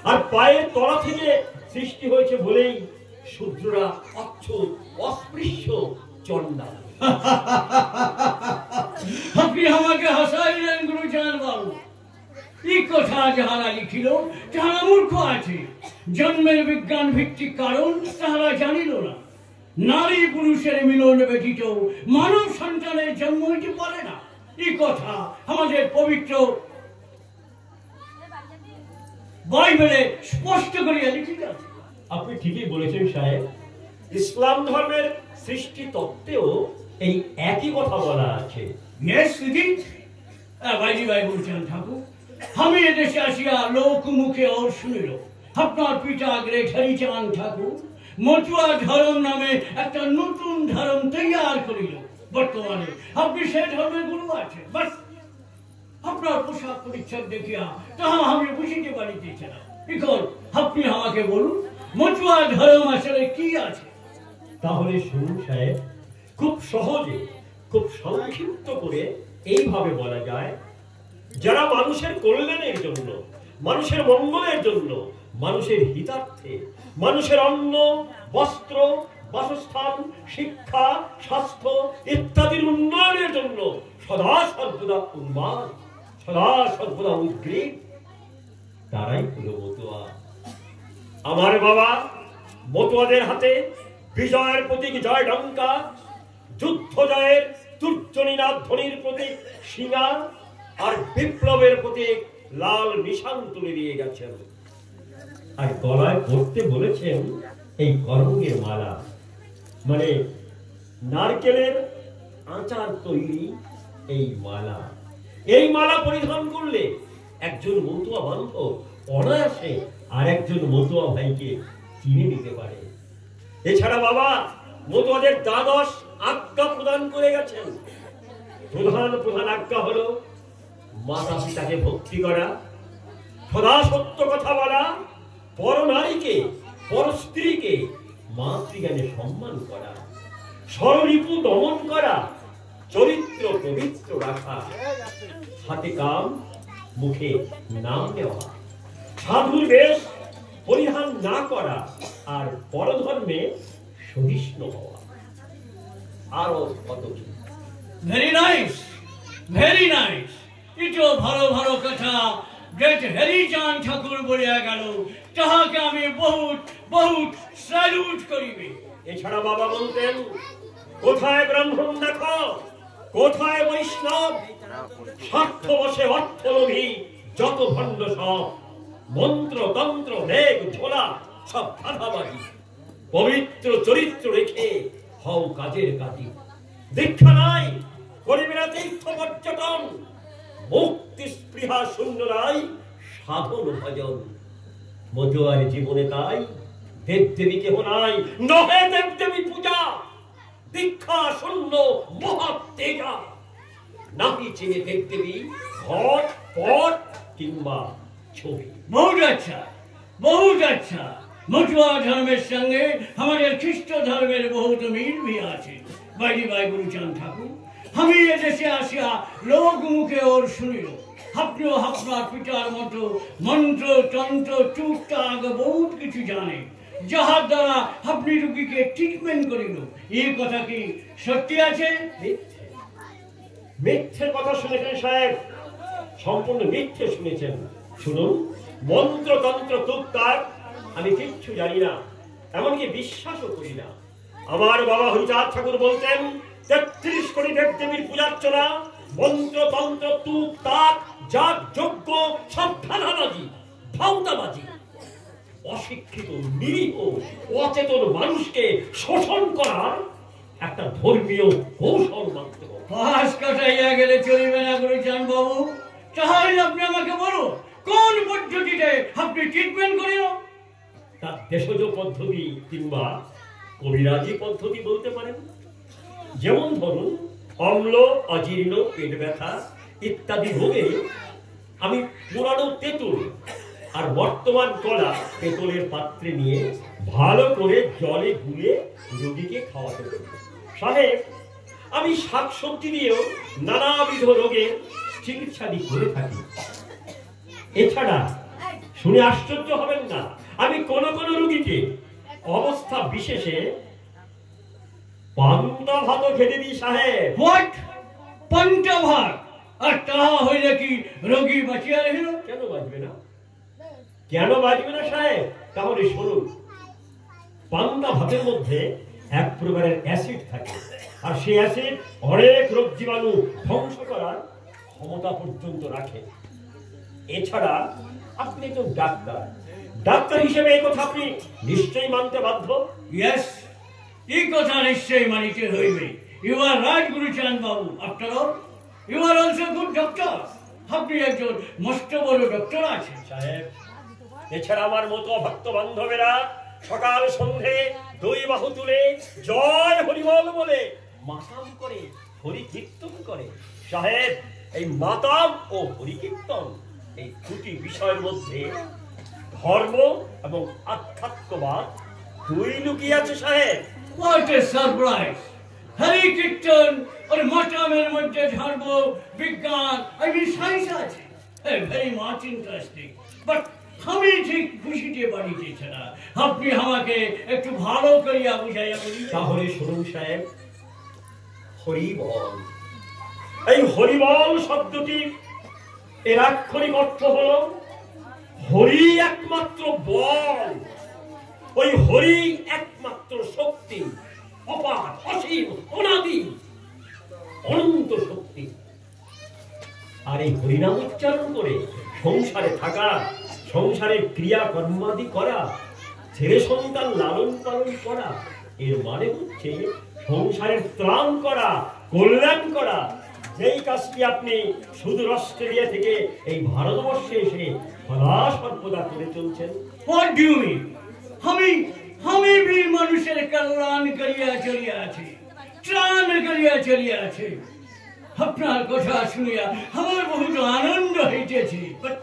আর পায়ের তলা থেকে সৃষ্টি হয়েছে বলেই শূদ্ররা অচ্ছুত অস্পৃশ্য চন্ডাল। আপনি আমাকে হাসাইলেন গুরুচাঁদ বাবু। এই কথা যাহারা লিখিল তাহারা মূর্খ আছে, জন্মের বিজ্ঞান ভিত্তিক কারণ তাহারা জানিল না। নারী পুরুষের মিলন ব্যতীত মানব সন্তানের জন্ম হইতে পারে না, এই কথা আমাদের পবিত্র বাইবেলে স্পষ্ট করিয়া লিখিত আছে। আপনি ঠিকই বলেছেন সাহেব, ইসলাম ধর্মের সৃষ্টি তত্ত্বেও এই একই কথা বলা আছে। Yes, indeed. বাইজি ভাই বলছেন ঠাকুর, আমি এদেশে আসিয়া লোক মুখে ওর শুনিল আপনার পিতা গ্রেট হরিচাঁদ ঠাকুর মতুয়া ধর্ম নামে একটা নতুন ধর্ম তৈয়ার করিল। বর্তমানে আপনি সে ধর্মের গুরু আছেন। বাস আপনার পোশাক পরিচ্ছদ দেখিয়া তাহা আমি বুঝিতে পারিতেছি না। এখন আপনি আমাকে বলুন মতুয়া ধর্ম আসলে কি আছে? তাহলে শুনুন সাহেব, খুব সহজে খুব সংক্ষিপ্ত করে এইভাবে বলা যায়, যারা মানুষের কল্যাণের জন্য, মানুষের মঙ্গলের জন্য, মানুষের হিতার্থে, মানুষের অন্ন বস্ত্র বাসস্থান শিক্ষা স্বাস্থ্য ইত্যাদির উন্নয়নের জন্য সদা সর্বদা উন্মাদ, সদা সর্বদা উদ্গ্রীব, তারাই হলো মতুয়া। আমার বাবা মতুয়াদের হাতে বিজয়ের প্রতীক জয় ডঙ্কা, যুদ্ধ জয়ের তুর্জনীনাথ ধ্বনির প্রতীক শিঙা, আর বিপ্লবের প্রতীক লাল নিশান তুলে দিয়ে গেছেন। আর গলায় পড়তে বলেছেন এই করঙ্গের মালা, মানে নারকেলের আচার তৈরি এই মালা। এই মালা পরিধান করলে একজন মতুয়া বান্ধব অনায়াসে আর একজন মতুয়া ভাইকে চিনে নিতে পারে। এছাড়া বাবা মতুয়াদের দ্বাদশ আজ্ঞা প্রদান করে গেছেন। প্রধান প্রধান আজ্ঞা হলো মাতা পিতাকে ভক্তি করা, সদা সত্য কথা বলা, পর নারীকে পর স্ত্রীকে মাতৃজ্ঞানে সম্মান করা, ষড়রিপু দমন করা, চরিত্র পবিত্র রাখা, হাতে কাম মুখে নাম নেওয়া, সাধুর বেশ পরিধান না করা, আর পরধর্মে সহিষ্ণু হওয়া, আরো কত কি। Very nice, very nice. এটো ভালো ভালো কথা গ্রেট হরিচাঁদ ঠাকুর বলিয়া গেল, তাহাকে আমি বহুত বহুত স্যালুট করিবে। এছাড়া বাবা বলতেন, কোথায় ব্রাহ্মণ দেখো, কোথায় বৈষ্ণব, স্বার্থ বসে অর্থলোভী যত ভণ্ড সব, মন্ত্র তন্ত্র বেগ ঝোলা সব ধাঁধাবাজি, পবিত্র চরিত্র রেখে হও কাজের কাজী। দীক্ষা নাই, করিবে না তীর্থ পর্যটন, মুক্তি স্পৃহা শূন্য নাই, সাধন ভজন। মতুয়ার জীবনে তাই দেবদেবী কেহ নাই, নহে দেবদেবী পূজা, দীক্ষা শূন্য মহাতেজা। নাহি চিনে দেবদেবী ঘট পট কিংবা ছবি। বহুত আচ্ছা, বহুত আচ্ছা। মতুয়া ধর্মের সঙ্গে আমাদের খ্রিস্ট ধর্মের বহুত মিল भी আছে। বাইজি ভাই গুরুচাঁদ ঠাকুর, আমি এদেশে আসিয়া লোক মুখে ওর শুনিল আপনিও আপনার পিতার মতো মন্ত্র তন্ত্র টুকটাক বহুত কিছু জানে, যাহার দ্বারা আপনি রোগীকে ট্রিটমেন্ট করিল। এই কথা কি সত্যি আছে? মিথ্যে, মিথ্যে কথা শুনেছেন সাহেব, সম্পূর্ণ মিথ্যে শুনেছেন। শুনুন, মন্ত্র তন্ত্র টুকটাক আমি কিচ্ছু জানি না, এমনকি বিশ্বাসও করি না। আমার বাবা হরিচাঁদ ঠাকুর বলতেন, ৩৩ কোটি দেবদেবীর পূজার্চনা, মন্ত্র তন্ত্র টুকটাক যাগ যজ্ঞ সব ধাঁধাবাজি ভাউতাবাজি। অশিক্ষিত নিরীহ অচেতন মানুষকে শোষণ করার একটা ধর্মীয় কৌশল মাত্র। পাশ কাটাইয়া গেলে চলিবে না গুরুচাঁদ বাবু। তাহলে আপনি আমাকে বলুন কোন পদ্ধতিতে আপনি ট্রিটমেন্ট করিল? তার দেশজ পদ্ধতি কিংবা কবিরাজি পদ্ধতি বলতে পারেন। যেমন ধরুন, অম্ল অজীর্ণ পেট ব্যথা ইত্যাদি রোগে আমি পুরানো তেঁতুল আর বর্তমান কলা তেঁতুলের পাত্রে নিয়ে ভালো করে জলে গুলে রোগীকে খাওয়াতে পারি। সাহেব, আমি শাকসবজি দিয়েও নানাবিধ রোগের চিকিৎসা করে থাকি। এছাড়া শুনে আশ্চর্য হবেন না, আমি কোন কোন রোগীকে অবস্থা বিশেষে পান্তা ভাতও খেতে দিই সাহেব। হোয়াট? পান্তা ভাত? আর তাহা হইলে কি রোগী বাঁচিয়া রহিল? কেন বাঁচবে না? কেন বাঁচবে না সাহেব? তাহলে শুনুন, পান্তা ভাতের মধ্যে এক প্রকারের অ্যাসিড থাকে, আর সেই অ্যাসিড অনেক রোগ জীবাণু ধ্বংস করার ক্ষমতা পর্যন্ত রাখে। এছাড়া আপনি একজন ডাক্তার, ডাক্তার হিসেবে এই কথা আপনি নিশ্চয়ই মানতে বাধ্য। ইয়েস, এই কথা নিশ্চয়ই মানিতে হইবে। You R right Guruchand babu. After all you are also good doctor. আপনি একজন মস্ত বড় ডক্টর আছেন সাহেব। এছাড়া আমার মতো ভক্ত বান্ধবেরা সকাল সন্ধে দুই বাহু তুলে জয় হরিবল বলে মাতাম করে, হরি কীর্তন করে। সাহেব, এই মাতাম ও হরি কীর্তন এই দুটি বিষয়ের মধ্যে ধর্ম এবং আধ্যাত্মবাদ দুই লুকিয়ে আছে সাহেব। What a surprise! হরি কীর্তন আর মাতামের মধ্যে ধর্ম, বিজ্ঞান, আই মিন সায়েন্স আছে। ভেরি মাচ ইন্টারেস্টিং, বাট আমি ঠিক বুঝিতে পারিতেছি না। আপনি আমাকে একটু ভালো করিয়া বুঝাইয়া বলিবেন? তাহলে শুনুন সাহেব, হরিবল, এই হরিবল শব্দটি এর আক্ষরিক অর্থ হল হরি একমাত্র বল, ওই হরি একমাত্র শক্তি, অপার, অসীম, অনাদি, অনন্ত শক্তি। আর এই হরিনাম উচ্চারণ করে সংসারে থাকা, সংসারের ক্রিয়া কর্মাদি করা, ছেলে সন্তান লালন পালন করা, এর মানে হচ্ছে সংসারের ত্রাণ করা, কল্যাণ করা। যেই কাজটি আপনি সুদূর অস্ট্রেলিয়া থেকে এই ভারতবর্ষে এসে সদা সর্বদা করে চলছেন। What do you mean? আমি भी মানুষের কল্যাণ করিয়া চলিয়া আছি, ত্রাণ করিয়া চলিয়া আছি। আপনার কথা শুনিয়া আমার বহুত আনন্দ হইতেছে, বাট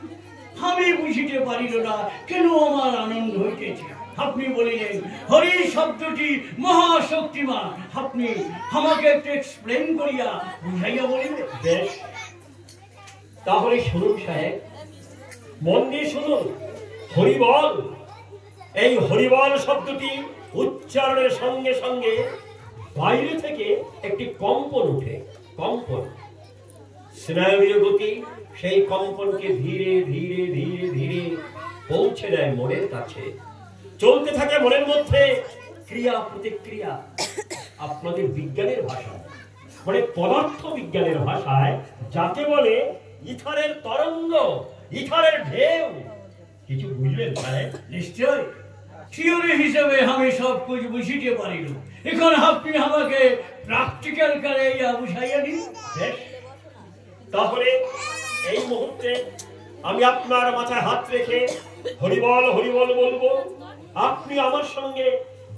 আমি বুঝিতে পারিল না কেন আমার আনন্দ হইতেছে। আপনি বলিলেন হরি শব্দটি মহাশক্তিমান, আপনি আমাকে একটু এক্সপ্লেন করিয়া বুঝাইয়া বলিবেন? বেশ, তাহলে শুনুন সাহেব, মন দিয়ে শুনুন। হরিবল, এই হরিবল শব্দটি উচ্চারণের সঙ্গে সঙ্গে বাইরে থেকে একটি কম্পন উঠে। কম্পন, স্নায়ুর গতি সেই কম্পনকে ধীরে ধীরে ধীরে ধীরে পৌঁছে দেয় মনের কাছে। চলতে থাকে মনের মধ্যে ক্রিয়া প্রতিক্রিয়া। আপনাদের বিজ্ঞানের ভাষায়, মানে পদার্থ বিজ্ঞানের ভাষায় যাকে বলে ইথারের তরঙ্গ, ইথারের ঢেউ। কিছু বুঝলেন সাহেব? নিশ্চয়, থিওরি হিসেবে আমি সব কুछ বুঝিতে পারিল। এখন আপনি আমাকে প্র্যাকটিক্যাল করাইয়া বুঝাইয়া দিন। বেশ, তাহলে এই মুহূর্তে আমি আপনার মাথায় হাত রেখে হরিবল হরিবল বলবো, আপনি আমার সঙ্গে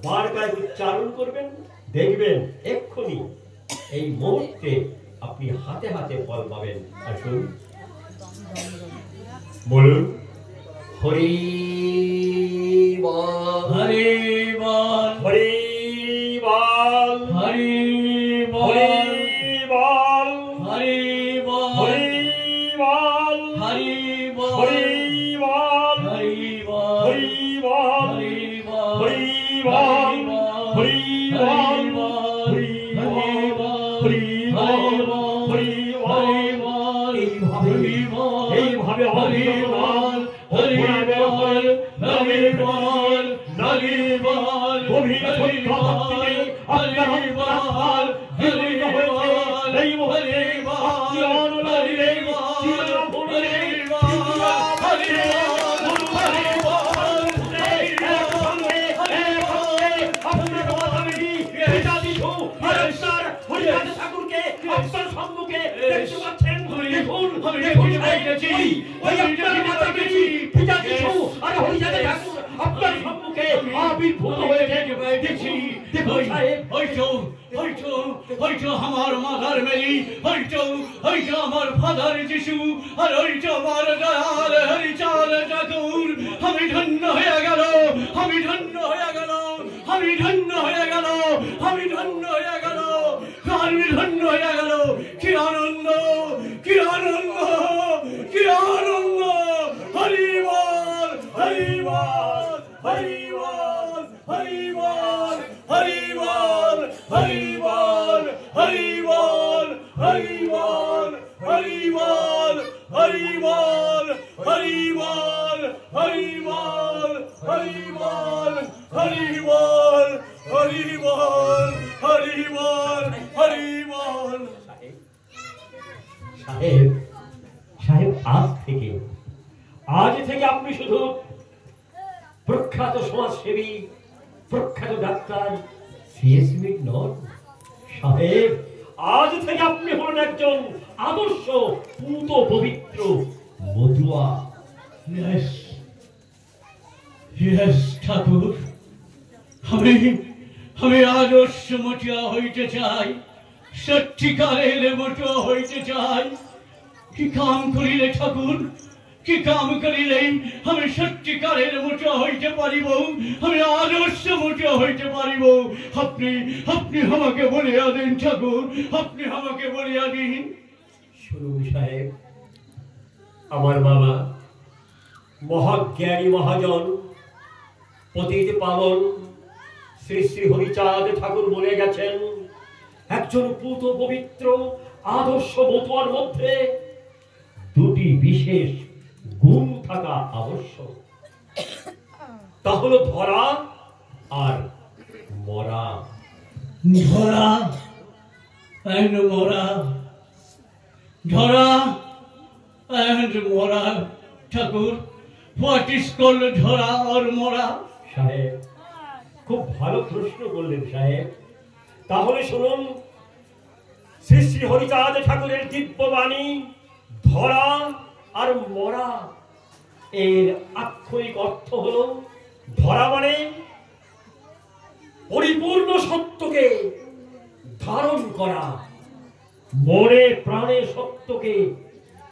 বারবার উচ্চারণ করবেন। দেখবেন এক্ষুনি এই মুহূর্তে আপনি হাতে হাতে ফল পাবেন। আসুন বলুন, হরি বল, হরি বল, হরি বল, হরি বল, হরি বল, হরি বল, হরি বল, হরি বল, হরি বল, হরি বল, হরি বল, হরি বল, হরি বল, হরি বল, হরি বল, হরি বল, হরি বল, হরি বল, এইভাবে হরি বল, হরি বল, হরি বল, হরি বল, গভীর হরি ভক্তিতে আপনার হরি বল, হরি বল, এই মুহূর্তে আপনি অনলাইনে চিরা ভুলে আপনার সম্মুখে দেখতে পাচ্ছেন। দেখুন, দেখুন, ওই আপনার মাতা গেছি পিতা কিছু আর হরিজাতে ঠাকুর আপনার সম্মুখে আবির্ভূত হয়েছে। দেখছি, দেখুন সাহেব, হয়তো আমার মাথার মেলি, হয়তো আমার ফাদার যিশু, আর হয়তো আমার দয়াল হরিচাঁদ ঠাকুর। আমি ধন্য হয়ে গেল, আমি ধন্য হয়ে গেল, আমি ধন্য হয়ে গেল, আমি ধন্য হয়ে গেল, আমি ধন্য হয়ে গেল। কি আনন্দ, কি আনন্দ, কি আনন্দ! হরি বল, হরি বল, হরি বল, হরি বল, হরি বল, হরি হরি বল, হরি বল, হরি বল। সাহেব, সাহেব, আজ থেকে আপনি শুধু প্রখ্যাত সমাজসেবী, প্রখ্যাত ডাক্তার সিএস স্মিথ নন সাহেব। আজ থেকে আপনি হলেন একজন আদর্শ পূত পবিত্র মতুয়া। ঠাকুর, আমি আদর্শ মতুয়া হইতে চাই, সত্যিকারের মতুয়া হইতে চাই। কি কাম করিলে ঠাকুর, কি কাম করিলে আমি সত্যিকারের মতুয়া হইতে পারিব, আমি আদর্শ মতুয়া হইতে পারিব? আপনি আমাকে বলিয়া দিন ঠাকুর, আপনি আমাকে বলিয়া দিন। শুনুন সাহেব, আমার বাবা মহাজ্ঞানী মহাজন পতিত পাবন শ্রী শ্রী হরিচাঁদ ঠাকুর বলে গেছেন, একজন পূত পবিত্র আদর্শ মতুয়ার মধ্যে দুটি বিশেষ গুণ থাকা আবশ্যক। তা হলো ধরা আর মরা। ধরা and মরা, ধরা and মরা। ঠাকুর, হোয়াট ইজ কল্ড ধরা আর মরা? সাহেব, খুব ভালো প্রশ্ন করলেন সাহেব। তাহলে শুনুন, শ্রী শ্রী হরিচাঁদ ঠাকুরের দিব্যবাণী ধরা আর মরা এর আক্ষরিক অর্থ হলো, ধরা মানে পরিপূর্ণ সত্যকে ধারণ করা, মনে প্রাণে সত্যকে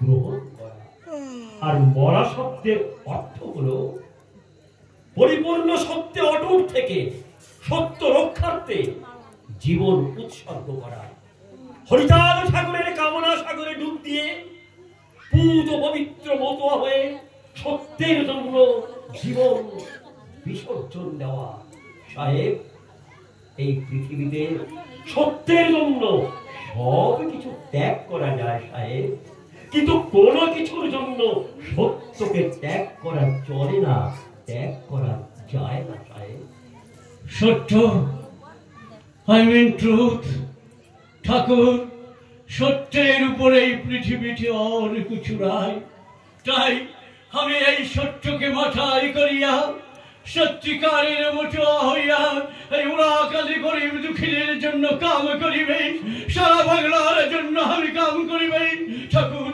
গ্রহণ করা। আর মরা শব্দের অর্থ হলো পরিপূর্ণ সত্যে অটুট থেকে সত্য রক্ষার্থে জীবন উৎসর্গ করা। হরিচাঁদ ঠাকুরের কামনা সাগরে ডুব দিয়ে পূত পবিত্র মতুয়া হয়ে সত্যের জন্য জীবন বিসর্জন দেওয়া। সাহেব, এই পৃথিবীতে সত্যের জন্য সব কিছু ত্যাগ করা যায় সাহেব, কিন্তু কোন কিছুর জন্য সত্যকে ত্যাগ করা চলে না, ত্যাগ করা যায় না সাহেব। সত্য, আই মিন ট্রুথ। ঠাকুর, সত্যের উপরে এই পৃথিবীতে অনেক কিছু নাই। তাই আমি এই সত্যকে মাথায় করিয়া সত্যিকারের মতুয়া হইয়া এই উড়াকালি গরিব দুঃখীদের জন্য কাম করিবে, সারা বাংলার জন্য আমি কাম করিবে। ঠাকুর,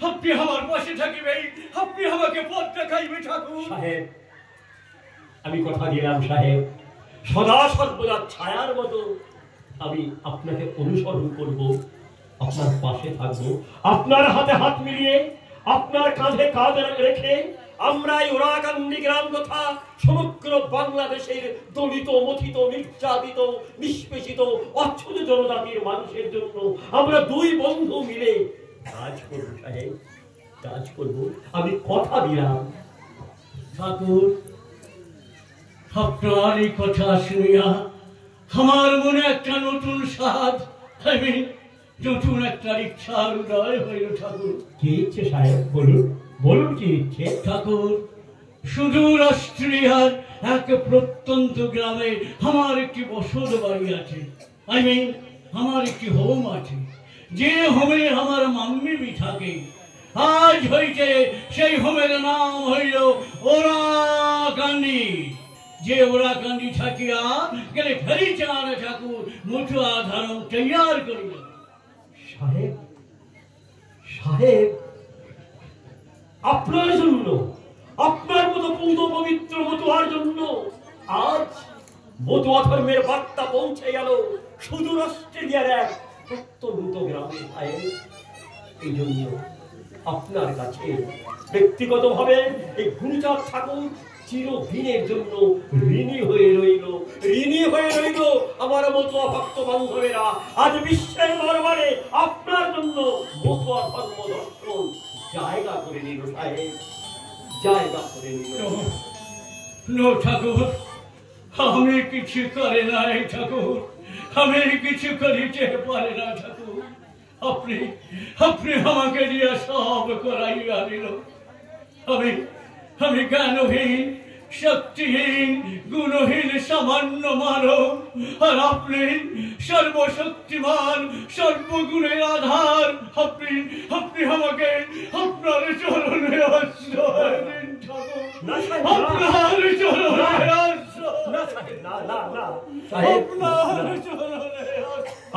আপনি আমার পাশে থাকিবে, আপনি আমাকে পথ দেখাইবে। ঠাকুর সাহেব, আমি কথা দিলাম সাহেব, সদা সর্বদা ছায়ার মতো আমি আপনাকে অনুসরণ করব, আপনার পাশে থাকবো, আপনার হাতে হাত মিলিয়ে, আপনার কাঁধে কাঁধ রেখে আমরা এই ওরাকান্দি গ্রাম তথা সমগ্র বাংলাদেশের দলিত, মথিত, নির্যাতিত, নিষ্পেষিত, অচ্ছুত জনজাতির মানুষের জন্য আমরা দুই বন্ধু মিলে কাজ করব সাহেব, কাজ করব, আমি কথা দিলাম। ঠাকুর, আপনার এই কথা শুনিয়া আমার মনে একটা নতুন স্বাদ, নতুন একটা ইচ্ছার উদয় হইল। ঠাকুর, কি ইচ্ছে সাহেব? বলুন, বলুন কি ইচ্ছে? ঠাকুর, সুদূর অস্ট্রেলিয়ার এক প্রত্যন্ত গ্রামে আমার একটি বসত বাড়ি আছে, আমার একটি হোম আছে, যে হোমে আমার মাম্মি থাকে। আজ হইতে সেই হোমের নাম হইল ওরাকান্দি। যে ওরাকান্দি থাকিয়া গেলে হরিচাঁদ ঠাকুর মতুয়া ধারণ তৈয়ার করিল। সাহেব, সাহেব, আপনার জন্য, আপনার মতো পূত পবিত্র মতুয়ার জন্য আজ মতুয়া ধর্মের বার্তা পৌঁছে গেল সুদূর অস্ট্রেলিয়ার এক প্রত্যন্ত গ্রামে। সাহেব, এই জন্য আপনার কাছে ব্যক্তিগতভাবে এই গুরুচাঁদ ঠাকুর চিরদিনের জন্য ঋণী হয়ে রইল, ঋণী হয়ে রইল। আমার মতুয়া ভক্ত বান্ধবেরা, আজ বিশ্বের দরবারে আপনার জন্য মতুয়া ধর্ম দর্শন জায়গা করে নিল সাহেব, জায়গা করে নিল। ঠাকুর, আমি কিছু করে নাই ঠাকুর, আমি কিছু করিতে পারে না ঠাকুর। আপনি আমাকে দিয়ে সব করাইয়া দিল। আমি জ্ঞানহীন, শক্তিহীন গুণহীন সামান্য মানব, আর আপনি সর্বশক্তিমান সর্বগুণের আধার। আপনি আপনি আমাকে আপনার চরণে আশ্রয় দিন ঠাকুর, আপনার চরণে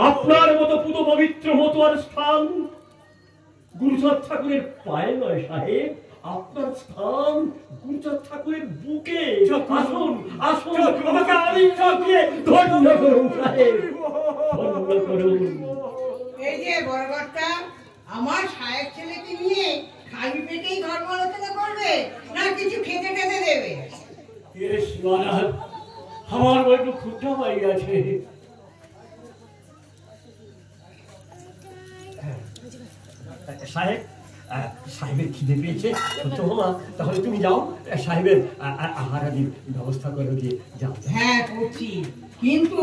আপনার মতো পুত পবিত্র মতুয়ার স্থান গুরুচাঁদ ঠাকুরের পায়ে নয় সাহেব, আপনার স্থান গুরুচাঁদ ঠাকুরের বুকে। আসুন আসুন, আমাকে আলিঙ্গন দিয়ে ধন্য করুন সাহেব, ধন্য করুন। এই যে বড়কর্তা, আমার সাহেব ছেলেকে নিয়ে খালি পেটেই ধর্ম আলোচনা করবে না কিছু খেতে টেতে দেবে? আমার বড্ড ক্ষুধা পাই আছে। সাহেব, সাহেবের খিদে পেয়েছে তো মা, তাহলে তুমি যাও, সাহেবের আহার আদির ব্যবস্থা করে দিয়ে যাও। হ্যাঁ করছি, কিন্তু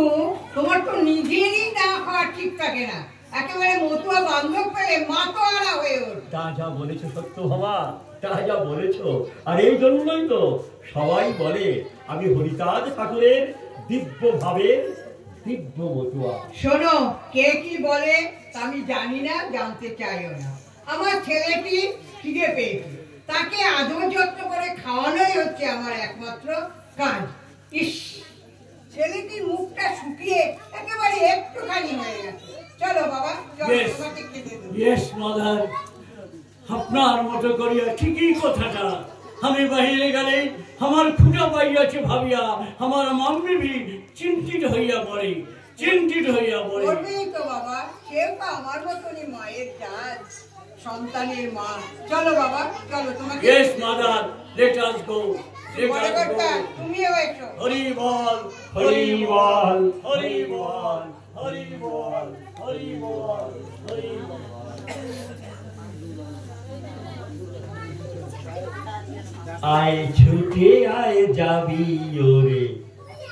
তোমার তো নিজেরই না খাওয়া ঠিক থাকে না, একেবারে মতুয়া বান্ধব পেলে মাতোয়ারা হয়ে ওঠে। তা যা বলেছো সত্য বাবা, তা যা বলেছো। আর এই জন্যই তো সবাই বলে আমি হরিচাঁদ ঠাকুরের দিব্য ভাবের দিব্য মতুয়া। শোনো, কে কি বলে তা আমি জানি না, জানতে চাইও না। আমার ছেলেটি খিদে পেয়েছে, তাকে আদর যত্ন করে খাওয়ানোই হচ্ছে আমার একমাত্র কাজ। ইস, ছেলেটির মুখটা শুকিয়ে একেবারে একটুখানি হয়ে গেছে। চলো বাবা, চলো, তোমাকে খেতে দেবো। ইয়েস মাদার, আপনার মতো করিয়া ঠিকই কথাটা। আমি বাহিরে গেলে আমার ক্ষুধা পাইয়াছে ভাবিয়া আমার মাম্মি ভি চিন্তিত হইয়া পড়ে, চিন্তিত হইয়া পড়ে। করবেই তো বাবা, সেও তো আমার মতনই মায়ের জাত, সন্তানের মা। চলো বাবা, চলো তোমাকে। ইয়েস মাদার, লেট আস গো, লেট আস বড়কর্তা, গো। তুমিও এসো। হরি বল, হরি বল, হরি বল, হরি বল, হরি বল, হরি বল। আয় ছুটে আয় যাবি ওরে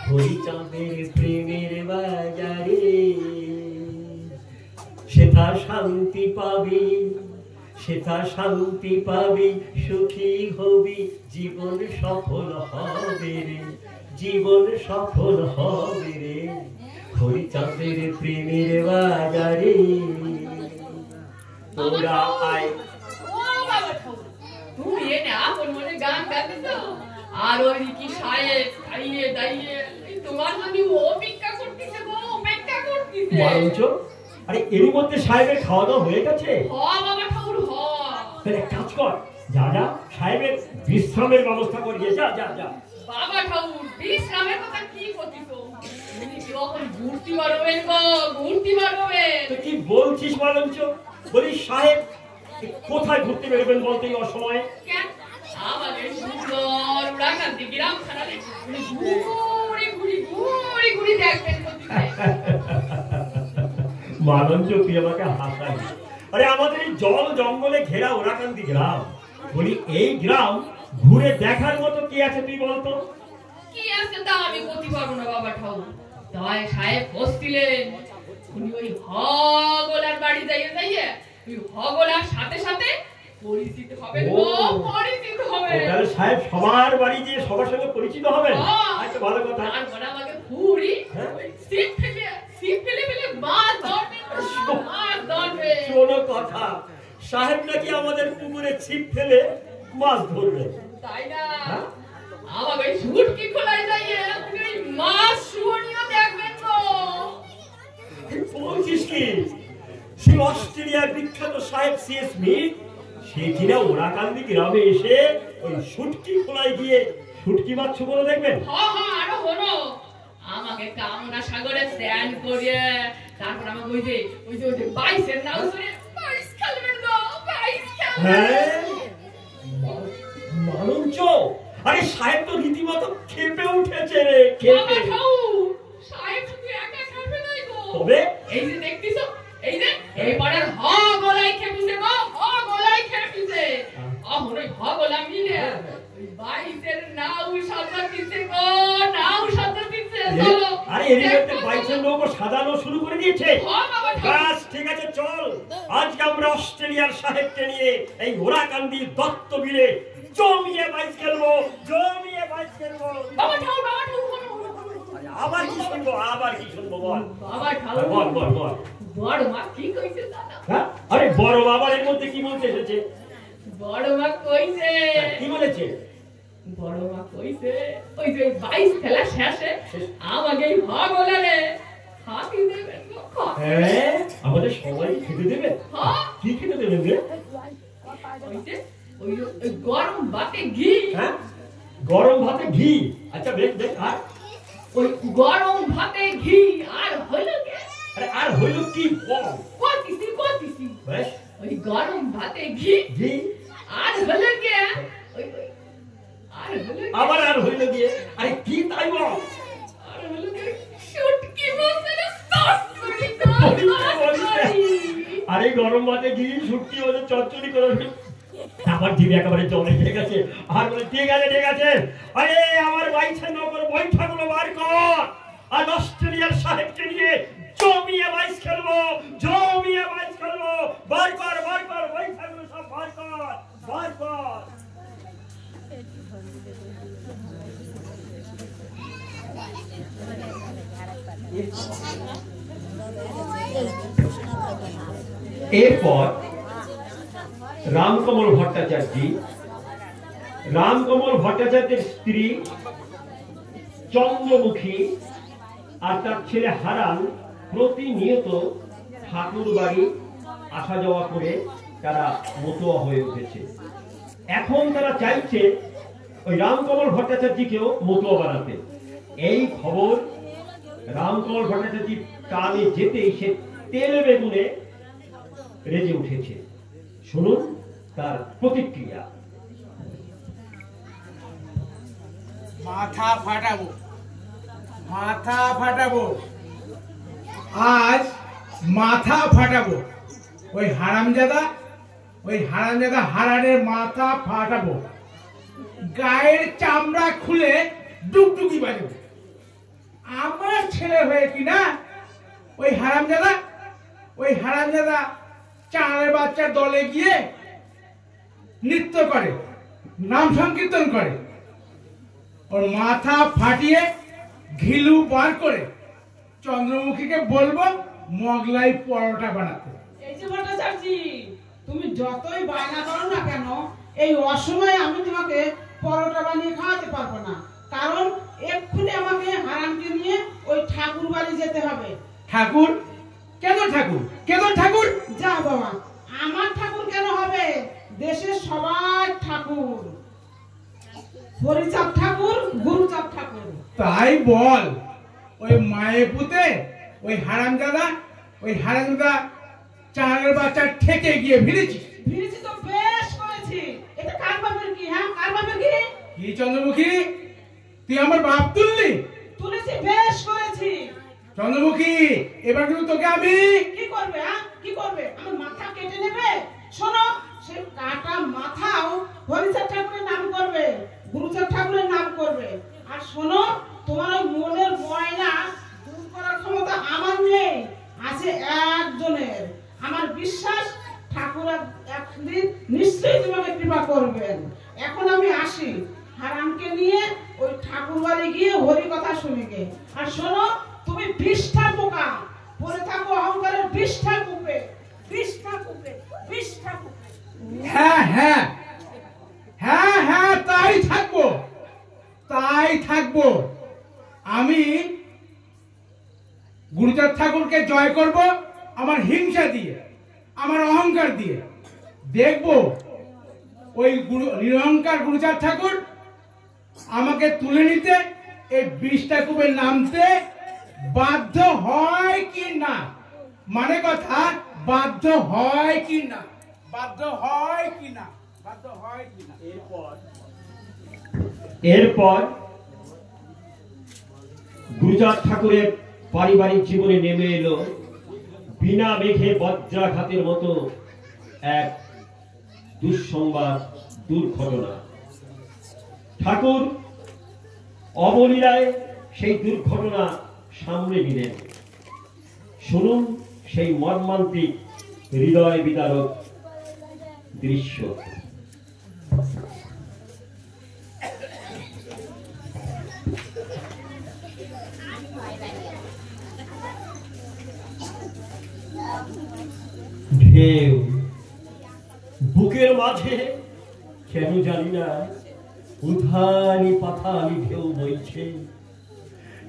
হরিচাঁদের প্রেমের বাজারে, সেথা শান্তি পাবি, সেথা শান্তি পাবি, সুখী হবি, জীবন সফল হবে রে, জীবন সফল হবে রে হরিচাঁদের প্রেমের বাজারে। তোরা আয়। ও বাবা ঠাকুর, তুমি এনে আপন মনে গান গাইতেছো, আর ওই কি সাহেব খাইয়ে দাইয়ে তোমার জন্য অপেক্ষা করতেছে গো, অপেক্ষা করতেছে। বরঞ্চ আরে এরই মধ্যে সাহেবের খাওয়া দাওয়া হয়ে গেছে। হ বাবা ঠাকুর, হ। তাহলে এক কাজ কর, যা যা সাহেবের বিশ্রামের ব্যবস্থা করিয়ে যা যা যা। বাবা ঠাকুর, বিশ্রামের কথা কি করতেছো? তুমি কি এখন ঘুরতে পারবেন গো, ঘুরতে পারবেন? তুই কি বলছিস বরঞ্চ? বলি সাহেব কোথায় ঘুরতে বেরোবেন বলতে এই অসময়ে? কেন আমাদের সুন্দর উড়াকান্তি গ্রাম ছাড়ালে ঘুরি ঘুরি ঘুরি ঘুরি দেখবেন করতেছে। মালঞ্চ তুই আমাকে হাসাবি। আরে আমাদের এই জল জঙ্গলে ঘেরা ওরাকান্দি গ্রাম, বলি এই গ্রাম ঘুরে দেখার মতো কি আছে তুই বলতো? কি আছে তা আমি বলতে পারবো না বাবা ঠাকুর। তাই সাহেব বসছিলেন, উনি ওই হগলার বাড়ি যাইয়ে যাইয়ে ওই হগলার সাথে সাথে পরিচিত হবেন ও, গো, পরিচিত হবেন। তাহলে সাহেব সবার বাড়ি যেয়ে সবার সঙ্গে পরিচিত হবেন। হ্যাঁ। আচ্ছা ভালো কথা। তারপরে আমাকে ঘুরি হ্যাঁ? সিপ ফেলে ফেলে মাছ ধরবে, মাছ ধরবে। শোনো কথা, সাহেব নাকি আমাদের পুকুরে ছিপ ফেলে মাছ ধরবে, তাই না? হ্যাঁ? আমাকে শুটকি খোলাই যাইয়ে আপনি ওই মাছ শুনিও দেখবেন তো। বলছিস কি? সেই অস্ট্রেলিয়ার বিখ্যাত সাহেব সিএস স্মিথ, সে কিনা ওরাকান্দি গ্রামে এসে ওই শুটকি খোলায় গিয়ে শুটকি মাছ বলে দেখবেন। আরো হলো, আমাকে কামনা সাগরে স্নান করিয়ে তারপর আমাকে ওই যে বাইসের নাও ধরে বাইস খেলবেন গো, বাইস খেলবেন। হ্যাঁ, মালঞ্চ, আরে সাহেব তো রীতিমতো খেপে উঠেছে রে, বাবা খেপে। ঠাকুর, সাহেব শুধু একা খাবে নাই গো। তবে এই যে দেখতেছো, এই যে এই পাড়ার হ গলাই খেপিছে গো, হ গলাই খেপিছে। ওই হ গলা মিলে ওই বাইসের নাও সাজাতিছে গো, নাও সাজাতিছে। চলো, আরে এর মধ্যে বাইকের লোক সাজানো শুরু করে দিয়েছে। বাবা ঠাকুর। বাস ঠিক আছে, চল আজকে আমরা অস্ট্রেলিয়ার সাহেবকে নিয়ে এই ওরাকান্দি দত্ত বিলে জমিয়ে বাইক খেলবো, জমিয়ে বাইক খেলবো। বাবা ঠাকুর বলো, আরে আবার কি শুনবো বল। বাবা ঠাকুর বল বল বল। বড় মা কি কইছে দাদা? হ্যাঁ আরে বড় বাবার এর মধ্যে কি বলতে এসেছে? বড় মা কইছে, কি বলেছে? বড় মা কইছে ওই যে 22 খেলা শেষে আমাকে ভাগলারে হাতি দেবেন গো। হ্যাঁ আমাদের সবাই খেতে দেবে? হ্যাঁ কি খেতে দেবেন রে? ওইতে ওই গরম ভাতে ঘি। হ্যাঁ গরম ভাতে ঘি। আচ্ছা বেশ বেশ আর ওই গরম ভাতে ঘি আর হলো কি? আরে আর হইল কি বল। কইতিছি বেশ ওই গরম ভাতে ঘি ঘি আর হলো কি? ওই আর হলো কি? আবার আর হইল গিয়ে আরে কি তাই বল। আর হলো কি? শুটকি মাছের চচ্চড়ি। আরে গরম ভাতে ঘি শুটকি ওদের চচ্চড়ি করে আমার জিভে একেবারে জলে ঢেকে গেছে। আর বলে ঠিক আছে আরে আমার বাইছে নগর বৈঠাগুলো বার কর আর অস্ট্রেলিয়ার সাহেবকে নিয়ে জমিয়ে বাইস খেলবো বার কর বৈঠাগুলো সব বার কর। এরপর রামকমল ভট্টাচার্যের স্ত্রী চন্দ্রমুখী আর তার ছেলে হারান প্রতিনিয়ত ঠাকুর বাড়ি আসা যাওয়া করে তারা মতুয়া হয়ে উঠেছে। এখন তারা চাইছে ওই রামকমল ভট্টাচার্যকেও মতুয়া বানাতে। এই খবর রামকমল ভট্টাচার্য কানে যেতেই সে তেলে বেগুনে রেজে উঠেছে। শুনুন তার প্রতিক্রিয়া। মাথা ফাটাবো আজ মাথা ফাটাবো। ওই হারামজাদা হারানের মাথা ফাটাবো। গায়ের চামড়া খুলে ডুগডুগি বাজাবো। আমার ছেলে হয়ে কিনা ওই হারামজাদা চাঁদের বাচ্চার দলে গিয়ে নৃত্য করে, নাম সংকীর্তন করে। ওর মাথা ফাটিয়ে ঘিলু বার করে চন্দ্রমুখীকে বলবো মোগলাই পরোটা বানাতে। এই যে ভট্টাচার্য, তুমি যতই বায়না করো না কেন, এই অসময়ে আমি তোমাকে পরোটা বানিয়ে খাওয়াতে পারবো না। কারণ এক্ষুনি আমাকে হারামকে নিয়ে ওই ঠাকুর বাড়ি যেতে হবে। ঠাকুর? কেন ঠাকুর? যা বাবা, আমার ঠাকুর কেন হবে? দেশের সবার ঠাকুর, হরিচাঁদ ঠাকুর, গুরুচাঁদ ঠাকুর। তাই বল। ওই মায়ে পুতে ওই হারামজাদা চাঁদের বাচ্চা ঠেকে গিয়ে ভিড়েছি তো বেশ করেছি। এটা কার বাপের কি? হ্যাঁ কার বাপের কি? কি চন্দ্রমুখী, তুই আমার বাপ তুলেছি, বেশ করেছি। চন্দ্রমুখী, এবার কিন্তু তোকে আমি কি করবে? হ্যাঁ কি করবে? আমার মাথা কেটে নেবে? শোনো, সে কাটা মাথাও হরিচাঁদ ঠাকুরের নাম করবে, গুরুচাঁদ ঠাকুরের নাম করবে। আর শোনো, তোমার ওই মনের ময়লা দূর করার ক্ষমতা আমার নেই, আছে একজনের। আমার বিশ্বাস ঠাকুর একদিন নিশ্চয়ই তোমাকে কৃপা করবেন। এখন আমি আসি, হারামকে নিয়ে ওই ঠাকুর বাড়ি গিয়ে হরি কথা শুনে গে। আর শোনো, তুমি বিষ্ঠা পোকা পরে থাকো, অহংকারের বিষ্ঠা কূপে। হ্যাঁ তাই থাকবো। আমি গুরুচাঁদ ঠাকুরকে জয় করব আমার হিংসা দিয়ে, আমার অহংকার দিয়ে। দেখবো ওই নিরহংকার গুরুচাঁদ ঠাকুর আমাকে তুলে নিতে, এই বিষ্ঠা কূপে নামতে বাধ্য হয় কি না। মানে কথা, বাধ্য হয় কি না। এরপর গুরুচাঁদ ঠাকুরের পারিবারিক জীবনে নেমে এলো বিনা মেঘে বজ্রাঘাতের মতো এক দুঃসংবাদ, দুর্ঘটনা। ঠাকুর অবলীলায় সেই দুর্ঘটনা সামনে নিলেন। শুনুন সেই মর্মান্তিক, হৃদয় বিদারক দৃশ্য। ঢেউ বুকের মাঝে কেন জানি না উথানি পাথানি ঢেউ বইছে।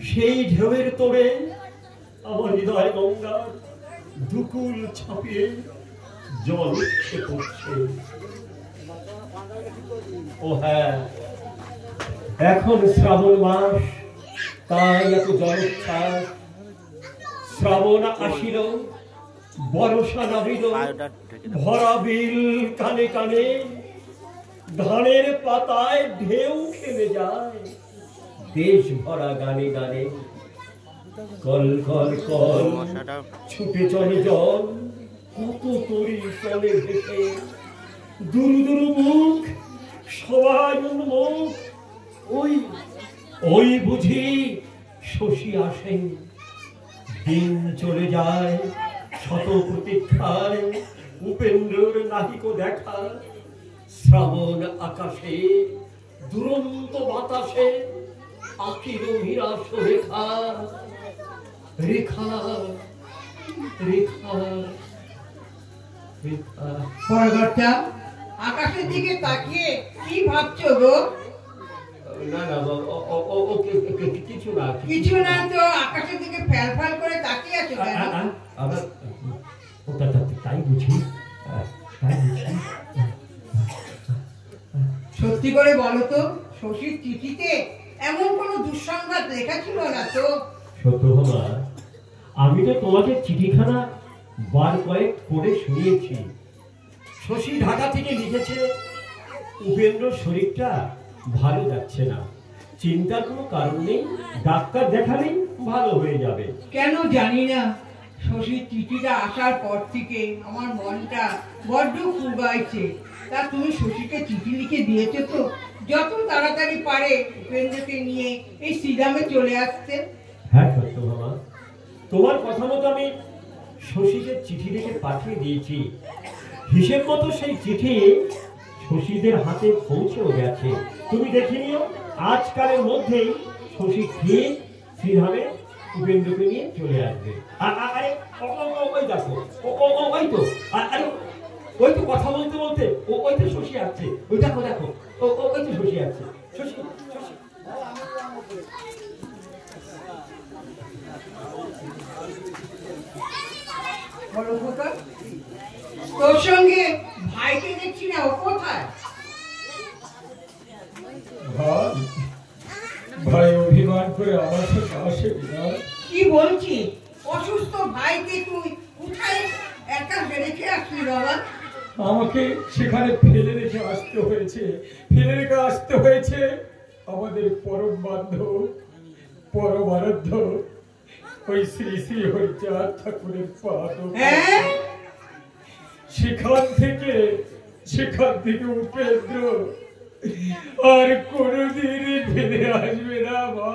সেই ঢেউয়ের তোড়ে আমার হৃদয় গঙ্গার দুকুল ছাপিয়ে জল উঠে পড়ছে। ও হ্যাঁ, এখন শ্রাবণ মাস, তাই এত জলোচ্ছ্বাস। শ্রাবণ আসিল, বর্ষা নামিল, ভরা বিল কানে কানে, ধানের পাতায় ঢেউ খেলে যায় দেশ ভরা গানে গানে। কল কল কল ছুটে চলে জল, কত তরি চলে ভেসে, দুরু দুরু মুখ সবাই উন্মুখ। ওই ওই বুঝি শশী আসে। দিন চলে যায় শত প্রতীক্ষায়, উপেন্দ্রর নাহিক দেখা। শ্রাবণ আকাশে দুরন্ত বাতাসে আঁকিল নিরাশ রেখা, রেখা রেখা রেখা। বড়কর্তা, আকাশের দিকে তাকিয়ে কি ভাবছো গো? না না, কিছু না। কিছু না তো, আকাশের দিকে ফ্যাল ফ্যাল করে তাকিয়ে আছো কেন? আবার ওটা তাই বুঝি, তাই বুঝি। সত্যি করে বলো তো, শশীর চিঠিতে এমন কোনো দুঃসংবাদ লেখা ছিল না তো? সত্যভামা, আমি তো তোমাকে চিঠিখানা বার কয়েক করে শুনিয়েছি। শশী ঢাকা থেকে লিখেছে, উপেন্দ্র শরীরটা ভালো যাচ্ছে না, চিন্তার কোনো কারণ নেই, ডাক্তার দেখালেই ভালো হয়ে যাবে। কেন জানি না, শশীর চিঠিটা আসার পর থেকে আমার মনটা বড্ড কুগাইছে। তা তুমি শশীকে চিঠি লিখে দিয়েছো তো? যত তাড়াতাড়ি পারে উপেন্দ্রকে নিয়ে এই শ্রীরামে চলে আসতে। হ্যাঁ সত্যভামা, তোমার কথা মতো আমি শশীকে চিঠি লিখে পাঠিয়ে দিয়েছি। হিসেব মতো সেই চিঠি শশীদের হাতে পৌঁছেও গেছে। তুমি দেখে নিও, আজকালের মধ্যেই শশী খেয়ে শ্রীধামে উপেন্দ্রকে নিয়ে চলে আসবে। আরে ওই দেখো, ওই তো, আরে ওই তো কথা বলতে বলতে ওই তো শশী আসছে। ওই দেখো দেখো, ওই তো শশী আসছে। শশী শশী তোর সঙ্গে ভাইকে দেখছি না, ও কোথায়? ভাই অভিমান করে আমার সাথে আসে না। কি বলছি, অসুস্থ ভাইকে তুই কোথায় একা রেখে আসলি বাবা? আমাকে সেখানে ফেলে রেখে আসতে হয়েছে, ফেলে রেখে আসতে হয়েছে আমাদের পরম বান্ধব, পরম আরাধ্য ওই শ্রী শ্রী হরিচাঁদ ঠাকুরের পাদ। সেখান থেকে উপেন্দ্র আর কোনদিন ফিরে আসবে না মা,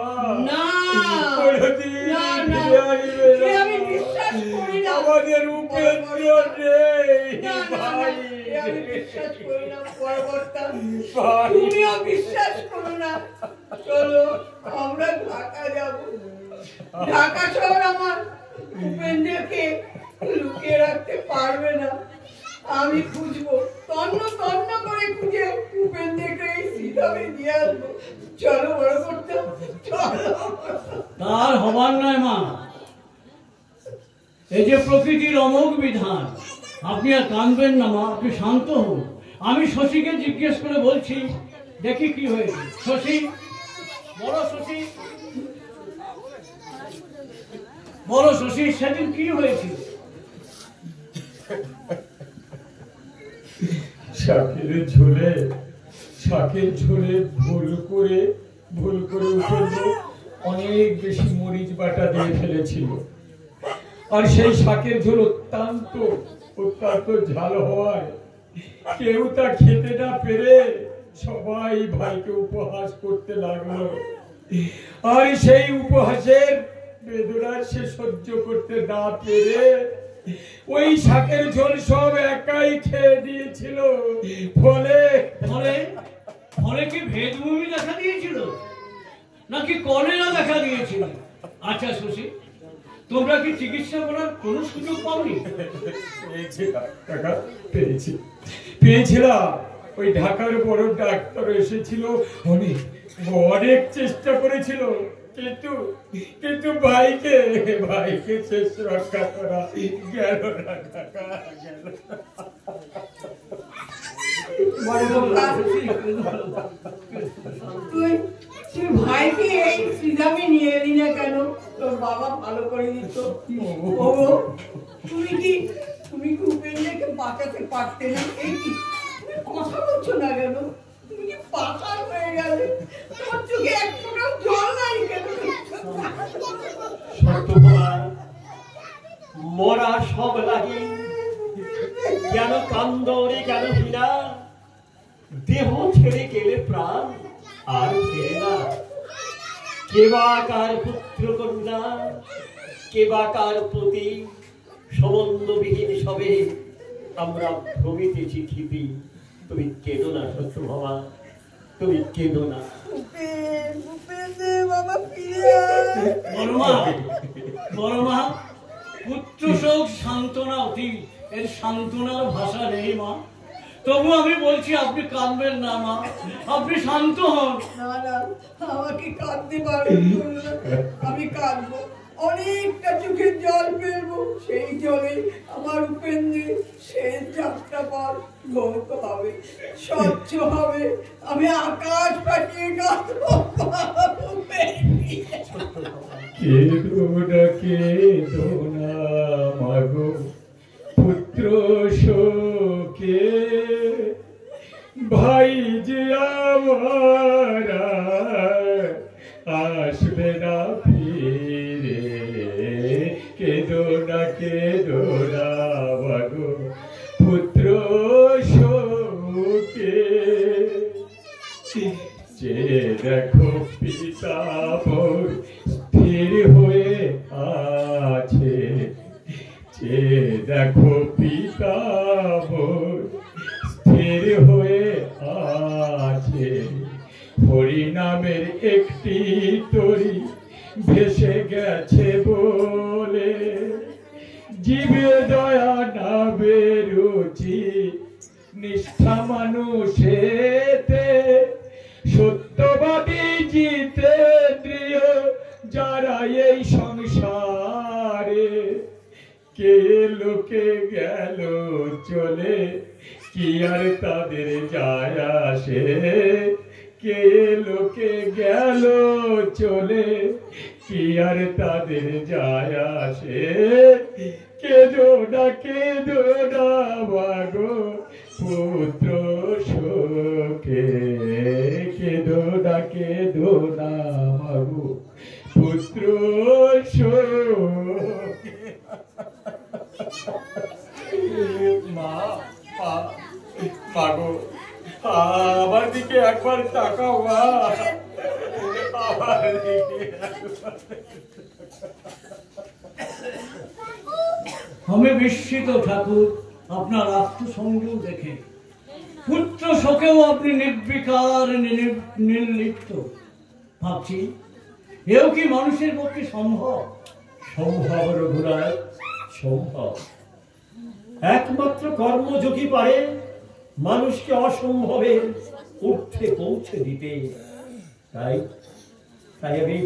কোনদিন ফিরে আসবে না। আমি বিশ্বাস করি না, আমাদের উপেন্দ্র নেই ভাই, আমি বিশ্বাস করি না। পরবর্তী তুমিও বিশ্বাস করো না। চলো আমরা ঢাকা যাব। ঢাকা শহর আমার উপেন্দ্রকে লুকিয়ে রাখতে পারবে না। আমি খুঁজবো, তন্ন তন্ন করে খুঁজে উপেন্দ্রকে এই শ্রীধামে দিয়ে আসবো। চলো বড় করতে, চলো। তার হবার নয় মা, এই যে প্রকৃতির অমোঘ বিধান। আপনি আর কাঁদবেন না মা, আপনি শান্ত হন। আমি শশীকে জিজ্ঞেস করে বলছি, দেখি কি হয়েছে। শশী, বলো শশী, বলো শশী, সেদিন কি হয়েছিল? শাকের ঝোলে ভুল করে উপেন্দ্র অনেক বেশি মরিচ বাটা দিয়ে ফেলেছিল। আর সেই শাকের ঝোল অত্যন্ত ঝাল হওয়ায় কেউ তা খেতে না পেরে সবাই ভাইকে উপহাস করতে লাগলো। আর সেই উপহাসের বেদনা সে সহ্য করতে না পেরে ওই শাকের ঝোল সব একাই খেয়ে দিয়েছিল। ফলে ফলে ফলে কি ভেদভূমি দেখা দিয়েছিল, নাকি কলেরা দেখা দিয়েছিল? আচ্ছা শশী, তোমরা কি চিকিৎসা করার কোনো সুযোগ পাওনি? পেয়েছিলাম। ওই ঢাকার বড় ডাক্তার এসেছিল, অনেক অনেক চেষ্টা করেছিল, কিন্তু কিন্তু ভাইকে শেষ রক্ষা করা গেল না কাকা, গেল। তুই ভাইকে এই সিজামে নিয়ে এলি না কেন? তোর বাবা ভালো করে দিত। তুমি কি উপেন্দ্রকে বাঁচাতে পারতে না? এই কি তুমি কথা বলছো না কেন? তুমি কি পাগল হয়ে গেলে? তোমার চোখে এক ফোঁটা জল নাই কেন? সত্যভামা, মরা সব লাগে, কেন কান্দরে কেন হীনা, দেহ ছেড়ে গেলে প্রাণ আর ফেরে না। কেবা কার পুত্র কন্যা, কেবা কার প্রতি, সম্বন্ধবিহীন সবে আমরা ভ্রমিতেছি ক্ষিপি। তুমি কেঁদো না সত্যভামা, তুমি কেঁদো না। বাবা ফিরে আয়। বড় মা, পুত্র শোক সান্ত্বনা অতীত, এর সান্ত্বনার ভাষা নেই মা। তবু আমি বলছি আপনি কাঁদবেন না মা, আপনি শান্ত হন। না না, আমাকে কাঁদতে পারবো না। আমি কাঁদবো, অনেকটা চোখের জল ফেলবো। সেই জলে আমার উপেন্দ্রের শেষ যাত্রা পর গৌত হবে, স্বচ্ছ হবে। আমি আকাশ পাঠিয়ে কাঁদবো। কেদো না মাগো পুত্র শোকে, ভাই যে আমার আসবে না ফিরে। কেদো না মাগো পুত্র শোকে, যে দেখো পিতা মোর স্থির হয়ে আছে, যে দেখো পিতা মোর স্থির হয়ে আছে। হরিনামের একটি তরি ভেসে গেছে বলে, জীবে দয়া নাবে রুচি নিষ্ঠা মানুষেতে। সত্যবাদী জিতেন্দ্রিয় যারা এই সংসারে, কে লোকে গেল চলে কি আর তাদের যায় আসে। কে লোকে গেল চলে কি আর তাদের যায় আসে। কেদো না মাগো পুত্র শোকে, কেদো না মাগো পুত্র শোকে। মাগো আমার দিকে একবার তাকাও মা, আমার দিকে। আমি বিস্মিত ঠাকুর আপনার আত্মসংযম দেখে। পুত্র শোকেও আপনি নির্বিকার নির্লিপ্ত। ভাবছি এও কি মানুষের পক্ষে সম্ভব? সম্ভব রঘুনাথ, সম্ভব। একমাত্র কর্মযোগী পারে মানুষকে অসম্ভবের ঊর্ধ্বে পৌঁছে দিতে। তাই আমি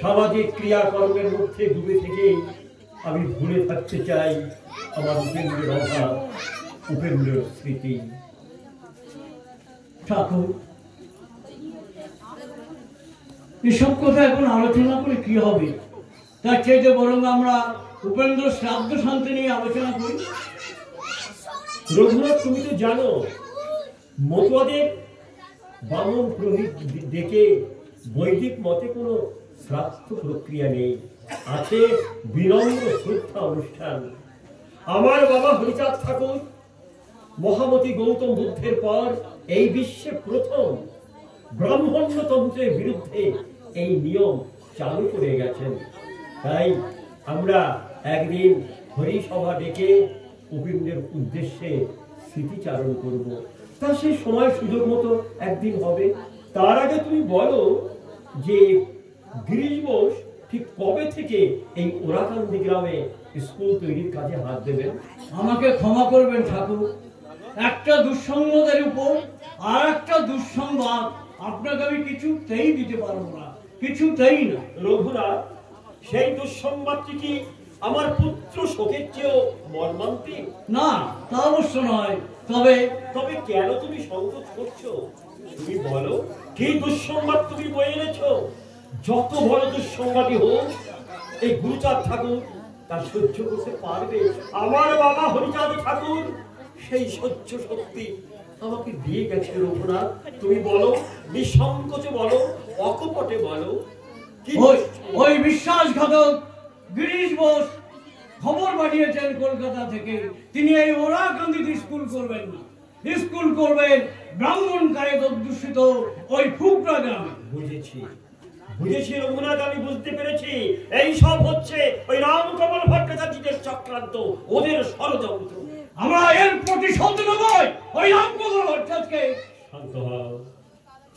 সামাজিক ক্রিয়াকর্মের মধ্যে ডুবে থেকে আমি ভুলে থাকতে চাই আমার উপেন্দ্রের অভাব, উপেন্দ্রের স্মৃতি। ঠাকুর, এসব কথা এখন আলোচনা করে কি হবে? তার চাইতে বরং আমরা উপেন্দ্র শ্রাদ্ধ শান্তি নিয়ে আলোচনা করি। রঘুনাথ, তুমি তো জানো মতুয়াদের বামন পুরোহিত ডেকে বৈদিক মতে কোনো শ্রাদ্ধ প্রক্রিয়া নেই, আছে বিনম্র শ্রদ্ধা অনুষ্ঠান। আমার বাবা হরিচাঁদ ঠাকুর মহামতি গৌতম বুদ্ধের পর এই বিশ্বে প্রথম ব্রাহ্মণ্যতন্ত্রের বিরুদ্ধে এই নিয়ম চালু করে গেছেন। তাই আমরা একদিন হরিসভা ডেকে উপেন্দ্রের উদ্দেশ্যে স্মৃতিচারণ করব। তা সে সময় সুযোগ মতো একদিন হবে। তার আগে তুমি বলো যে গিরিশ বোস ঠিক কবে থেকে এই ওরাকান্দি গ্রামে স্কুল তৈরির কাজে হাত দেবেন? আমাকে ক্ষমা করবেন ঠাকুর, একটা দুঃসংবাদের উপর আর একটা দুঃসংবাদ আপনাকে আমি কিছুতেই দিতে পারবো না, কিছুতেই না। রঘুনাথ, সেই দুঃসংবাদটি কি আমার পুত্র শোকের চেয়েও মর্মান্তিক? না, তা অবশ্য নয়। তবে তবে কেন তুমি সংকোচ করছো? তুমি বলো, কি দুঃসংবাদ তুমি বয়ে এনেছো? যত বড় দুঃসংবাদই হোক, এই গুরুচাঁদ ঠাকুর তা সহ্য করতে পারবে? আমার বাবা হরিচাঁদ ঠাকুর সেই সহ্য শক্তি আমাকে দিয়ে গেছে। রঘুনাথ, তুমি বলো, নিঃসংকোচে বলো, অকপটে বলো। কি ওই বিশ্বাসঘাতক গিরিশ বোস খবর পাঠিয়েছেন কলকাতা থেকে, তিনি এই ওরাকান্দিতে স্কুল করবেন না, স্কুল করবেন ব্রাহ্মণ কায়দ অধ্যুষিত ওই ফুকরা গ্রামে। বুঝেছি, বুঝেছি রঘুনাথ, আমি বুঝতে পেরেছি। এই সব হচ্ছে ওই রামকমল ভট্টাচার্যের চক্রান্ত, ওদের ষড়যন্ত্র। আমরা এর প্রতিশোধ নেবই ওই রামকমল ভট্টাচার্যকে। শান্ত হও,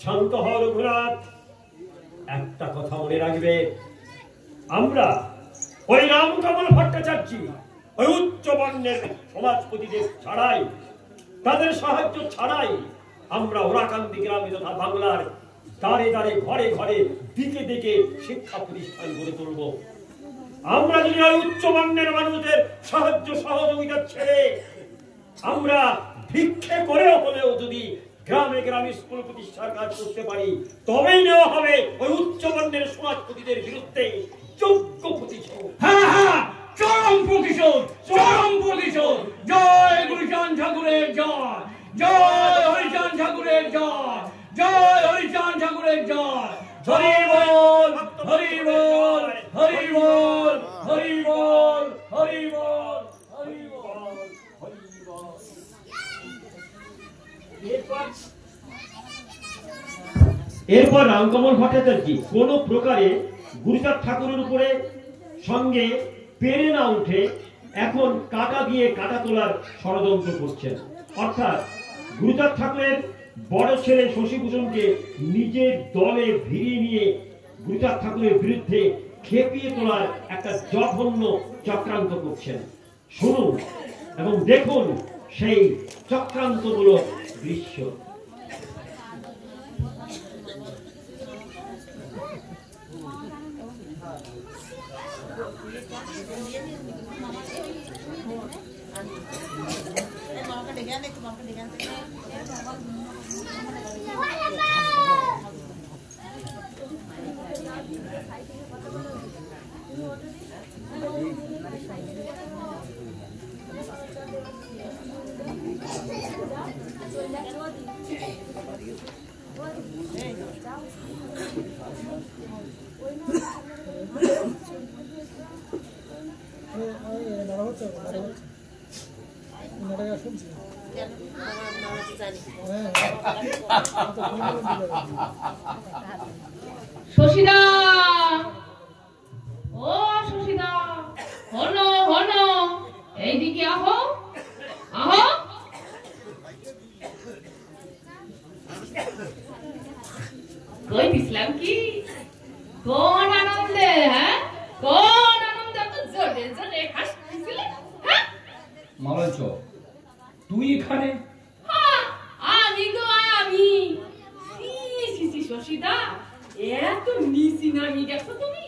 শান্ত হও রঘুনাথ। একটা কথা মনে রাখবে, আমরা ওই রামকমল ভট্টাচার্য ওই উচ্চ বর্ণের সমাজপতিদের ছাড়াই, তাদের সাহায্য ছাড়াই আমরা ওরাকান্দি গ্রামে তথা বাংলার দাঁড়ে দাঁড়ে ঘরে ঘরে দিকে দিকে শিক্ষা প্রতিষ্ঠান গড়ে তুলব। আমরা যদি ওই উচ্চ বর্ণের মানুষদের সাহায্য সহযোগিতা ছেড়ে আমরা ভিক্ষে করেও হলেও যদি গ্রামে গ্রামে স্কুল প্রতিষ্ঠার কাজ করতে পারি, তবেই নেওয়া হবে ওই উচ্চ বর্ণের সমাজপতিদের বিরুদ্ধে যোগ্য প্রতিশোধ। হ্যাঁ হ্যাঁ, চরম প্রতিশোধ, চরম প্রতিশোধ। জয় গুরুচাঁদ ঠাকুরের জয়, জয় হরিচাঁদ ঠাকুরের জয়, জয় হরিচাঁদ ঠাকুরের জয়। হরি বল, হরি বল, হরি বল, হরি বল, হরি বল, হরি বল, হরি বল। এরপর রামকমল ভট্টাচার্য কোন প্রকারে গুরুচাঁদ ঠাকুরের উপরে সঙ্গে পেরে না উঠে এখন কাটা দিয়ে কাটা তোলার ষড়যন্ত্র করছেন। অর্থাৎ গুরুচাঁদ ঠাকুরের বড় ছেলে শশীভূষণকে নিজের দলে ভিড়িয়ে নিয়ে গুরুচাঁদ ঠাকুরের বিরুদ্ধে খেপিয়ে তোলার একটা জঘন্য চক্রান্ত করছেন। শুনুন এবং দেখুন সেই চক্রান্তমূলক দৃশ্য। শশীদা, ও শশীদা, হনো হনো, এইদিকে আহো, আহো। কই দিছিলাম কি? কোন আনন্দে, হ্যাঁ কোন আনন্দে তো জোরে জোরে হাসতেছিলে? হ্যাঁ মালঞ্চ, তুই এখানে? হ্যাঁ, আমি গো আমি। সি সি সি শশীদা, এত নিচি নামি গেছো তুমি?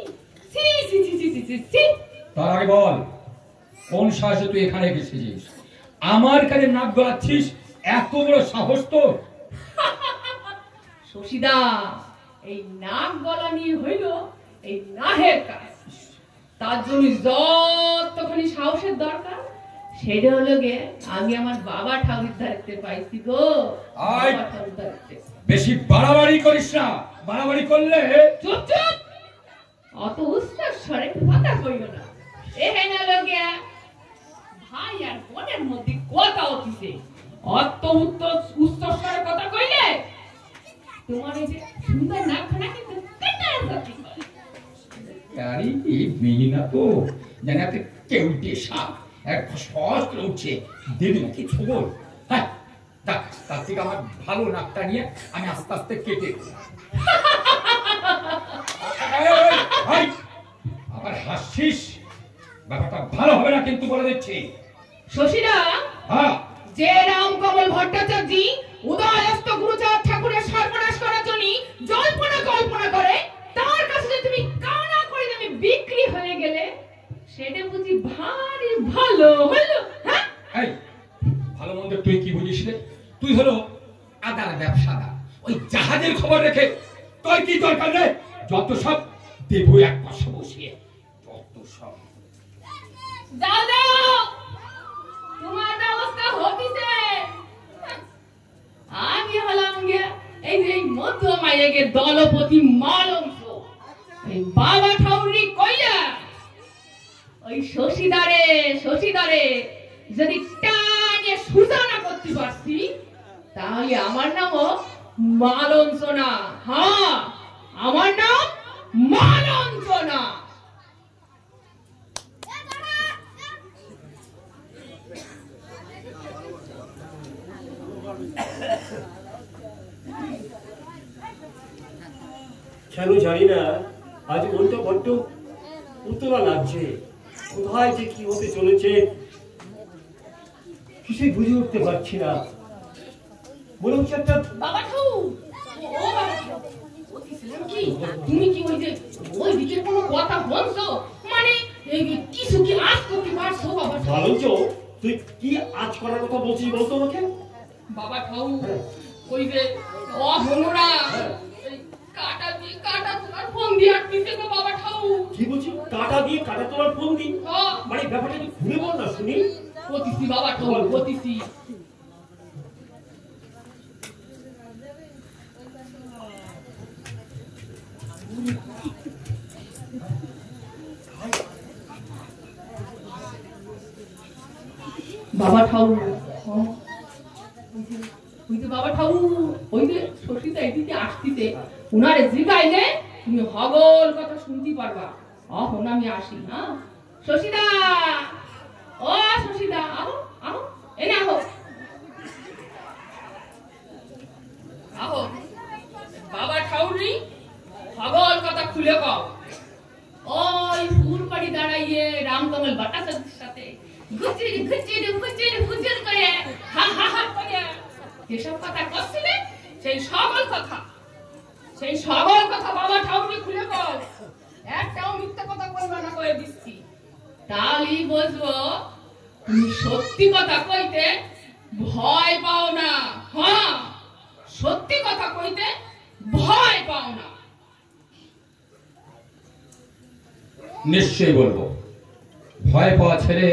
সি সি সি সি সি সি। তার আগে বল, কোন সাহসে তুই এখানে এসেছিস? আমার কাছে নাক গলাচ্ছিস? এত বড় সাহস তোর? শশীদা, এই নাক গলা নিয়ে হইল এই নাহের কাজ। তার জন্য যতখানি সাহসের দরকার সেটা হলো গে আমি আমার বাবা ঠাকুর ধারতে পাইছি গো। বাবা ঠাকুর ধারতে। বেশি বাড়াবাড়ি করিস না, বাড়াবাড়ি করলে চুপ চুপ, অত উচ্চ স্বরে কথা কইও না। এখানে লগে ভাই আর বোনের মধ্যে কথা হচ্ছে, অত উচ্চ স্বরে কথা কইলে তোমার এই যে সুন্দর নাকখানা কিন্তু কেটে যাবে। আরে এই মেয়ে না তো জানি একটা কেউটে সাপ এক ফসফস করে উঠছে, দেবে নাকি ছবল? হ্যাঁ, তার থেকে আমার ভালো নাকটা নিয়ে আমি আস্তে আস্তে কেটে হাসছিস? ব্যাপারটা ভালো হবে না কিন্তু বলে দিচ্ছি। শশীরা, হ্যাঁ, যে রামকমল ভট্টাচার্য উদয়স্ত গুরুচাঁদ ঠাকুরের সর্বনাশ করার জন্য জল্পনা কল্পনা করে, তার কাছে যে তুমি কানা করে তুমি বিক্রি হয়ে গেলে, সেটা বুঝি ভারী ভালো হলো? হ্যাঁ, এই ভালো মন্দ তুই কি বুঝিস রে? তুই হলো আদার ব্যবসাদার, ওই জাহাজের খবর রেখে তোর কি দরকার রে? যত সব দেবো এক পাশে বসিয়ে, যত সব। যাও যাও, তোমার ব্যবস্থা হতিছে। আমি হলাম গিয়া এই যে মধ্য মাইয়েকে দলপতি মালংস, এই বাবা ঠাউরি কইয়া ওই শশীদারে যদি টানে সুজানা করতে পারছি, তাহলে আমার নামও মালংস না। হ্যাঁ, আমার নাম মালংস না। কেন জানি না, আজ মনটা বড্ড উতলা লাগছে। কোথায় যে কি হতে চলেছে কিছুই বুঝে উঠতে পারছি না। মনে হচ্ছে একটা বাবা ঠাউ, ও বাবা ঠাউ, বলছিলাম কি, তুমি কি ওই যে ওই দিকে কোনো কথা বলছো? মানে এই কিছু কি আজ করতে পারছো বাবা ঠাউ? ভালো চো, তুই কি আজ করার কথা বলছিস বলতো আমাকে? বাবা ঠাউ, ওই যে অহনরা কাটা তোমার ফোন দিয়ে আটকিছে গো বাবা ঠাউ। কি বলছিস? কাটা দিয়ে কাটা তোমার ফোন দি? হ্যাঁ, মানে ব্যাপারটা কি ঘুরে বল না শুনি। বলতিছি বাবা ঠাউ, বলতিছি। বাবা ঠাউ, ওই যে বাবা ঠাউ, ওই যে শশীদা এদিকে আসতিতে, উনারে জিগাইলে তুমি হগল কথা শুনতে পারবা। এখন আমি আসি। হ্যাঁ শশীদা, ও শশীদা, আহো আহো, এনে আহো আহো। বাবা ঠাউরি হগল কথা খুলে কও। ওই ফুলবাড়ি দাঁড়াইয়ে রামকমল ভট্টাচার্যের সাথে গুজর করে হা হা হা করে যেসব কথা করছিলে, সেই সকল কথা বাবা ঠাউরি খুলে কও। একটাও মিথ্যা কথা বলবা না, কয়ে দিচ্ছি। তাহলেই বুঝবো তুমি সত্যি কথা কইতে ভয় পাও না। হ্যাঁ, সত্যি কথা কইতে ভয় পাও না। নিশ্চয়ই বলবো। ভয় পাওয়া ছেলে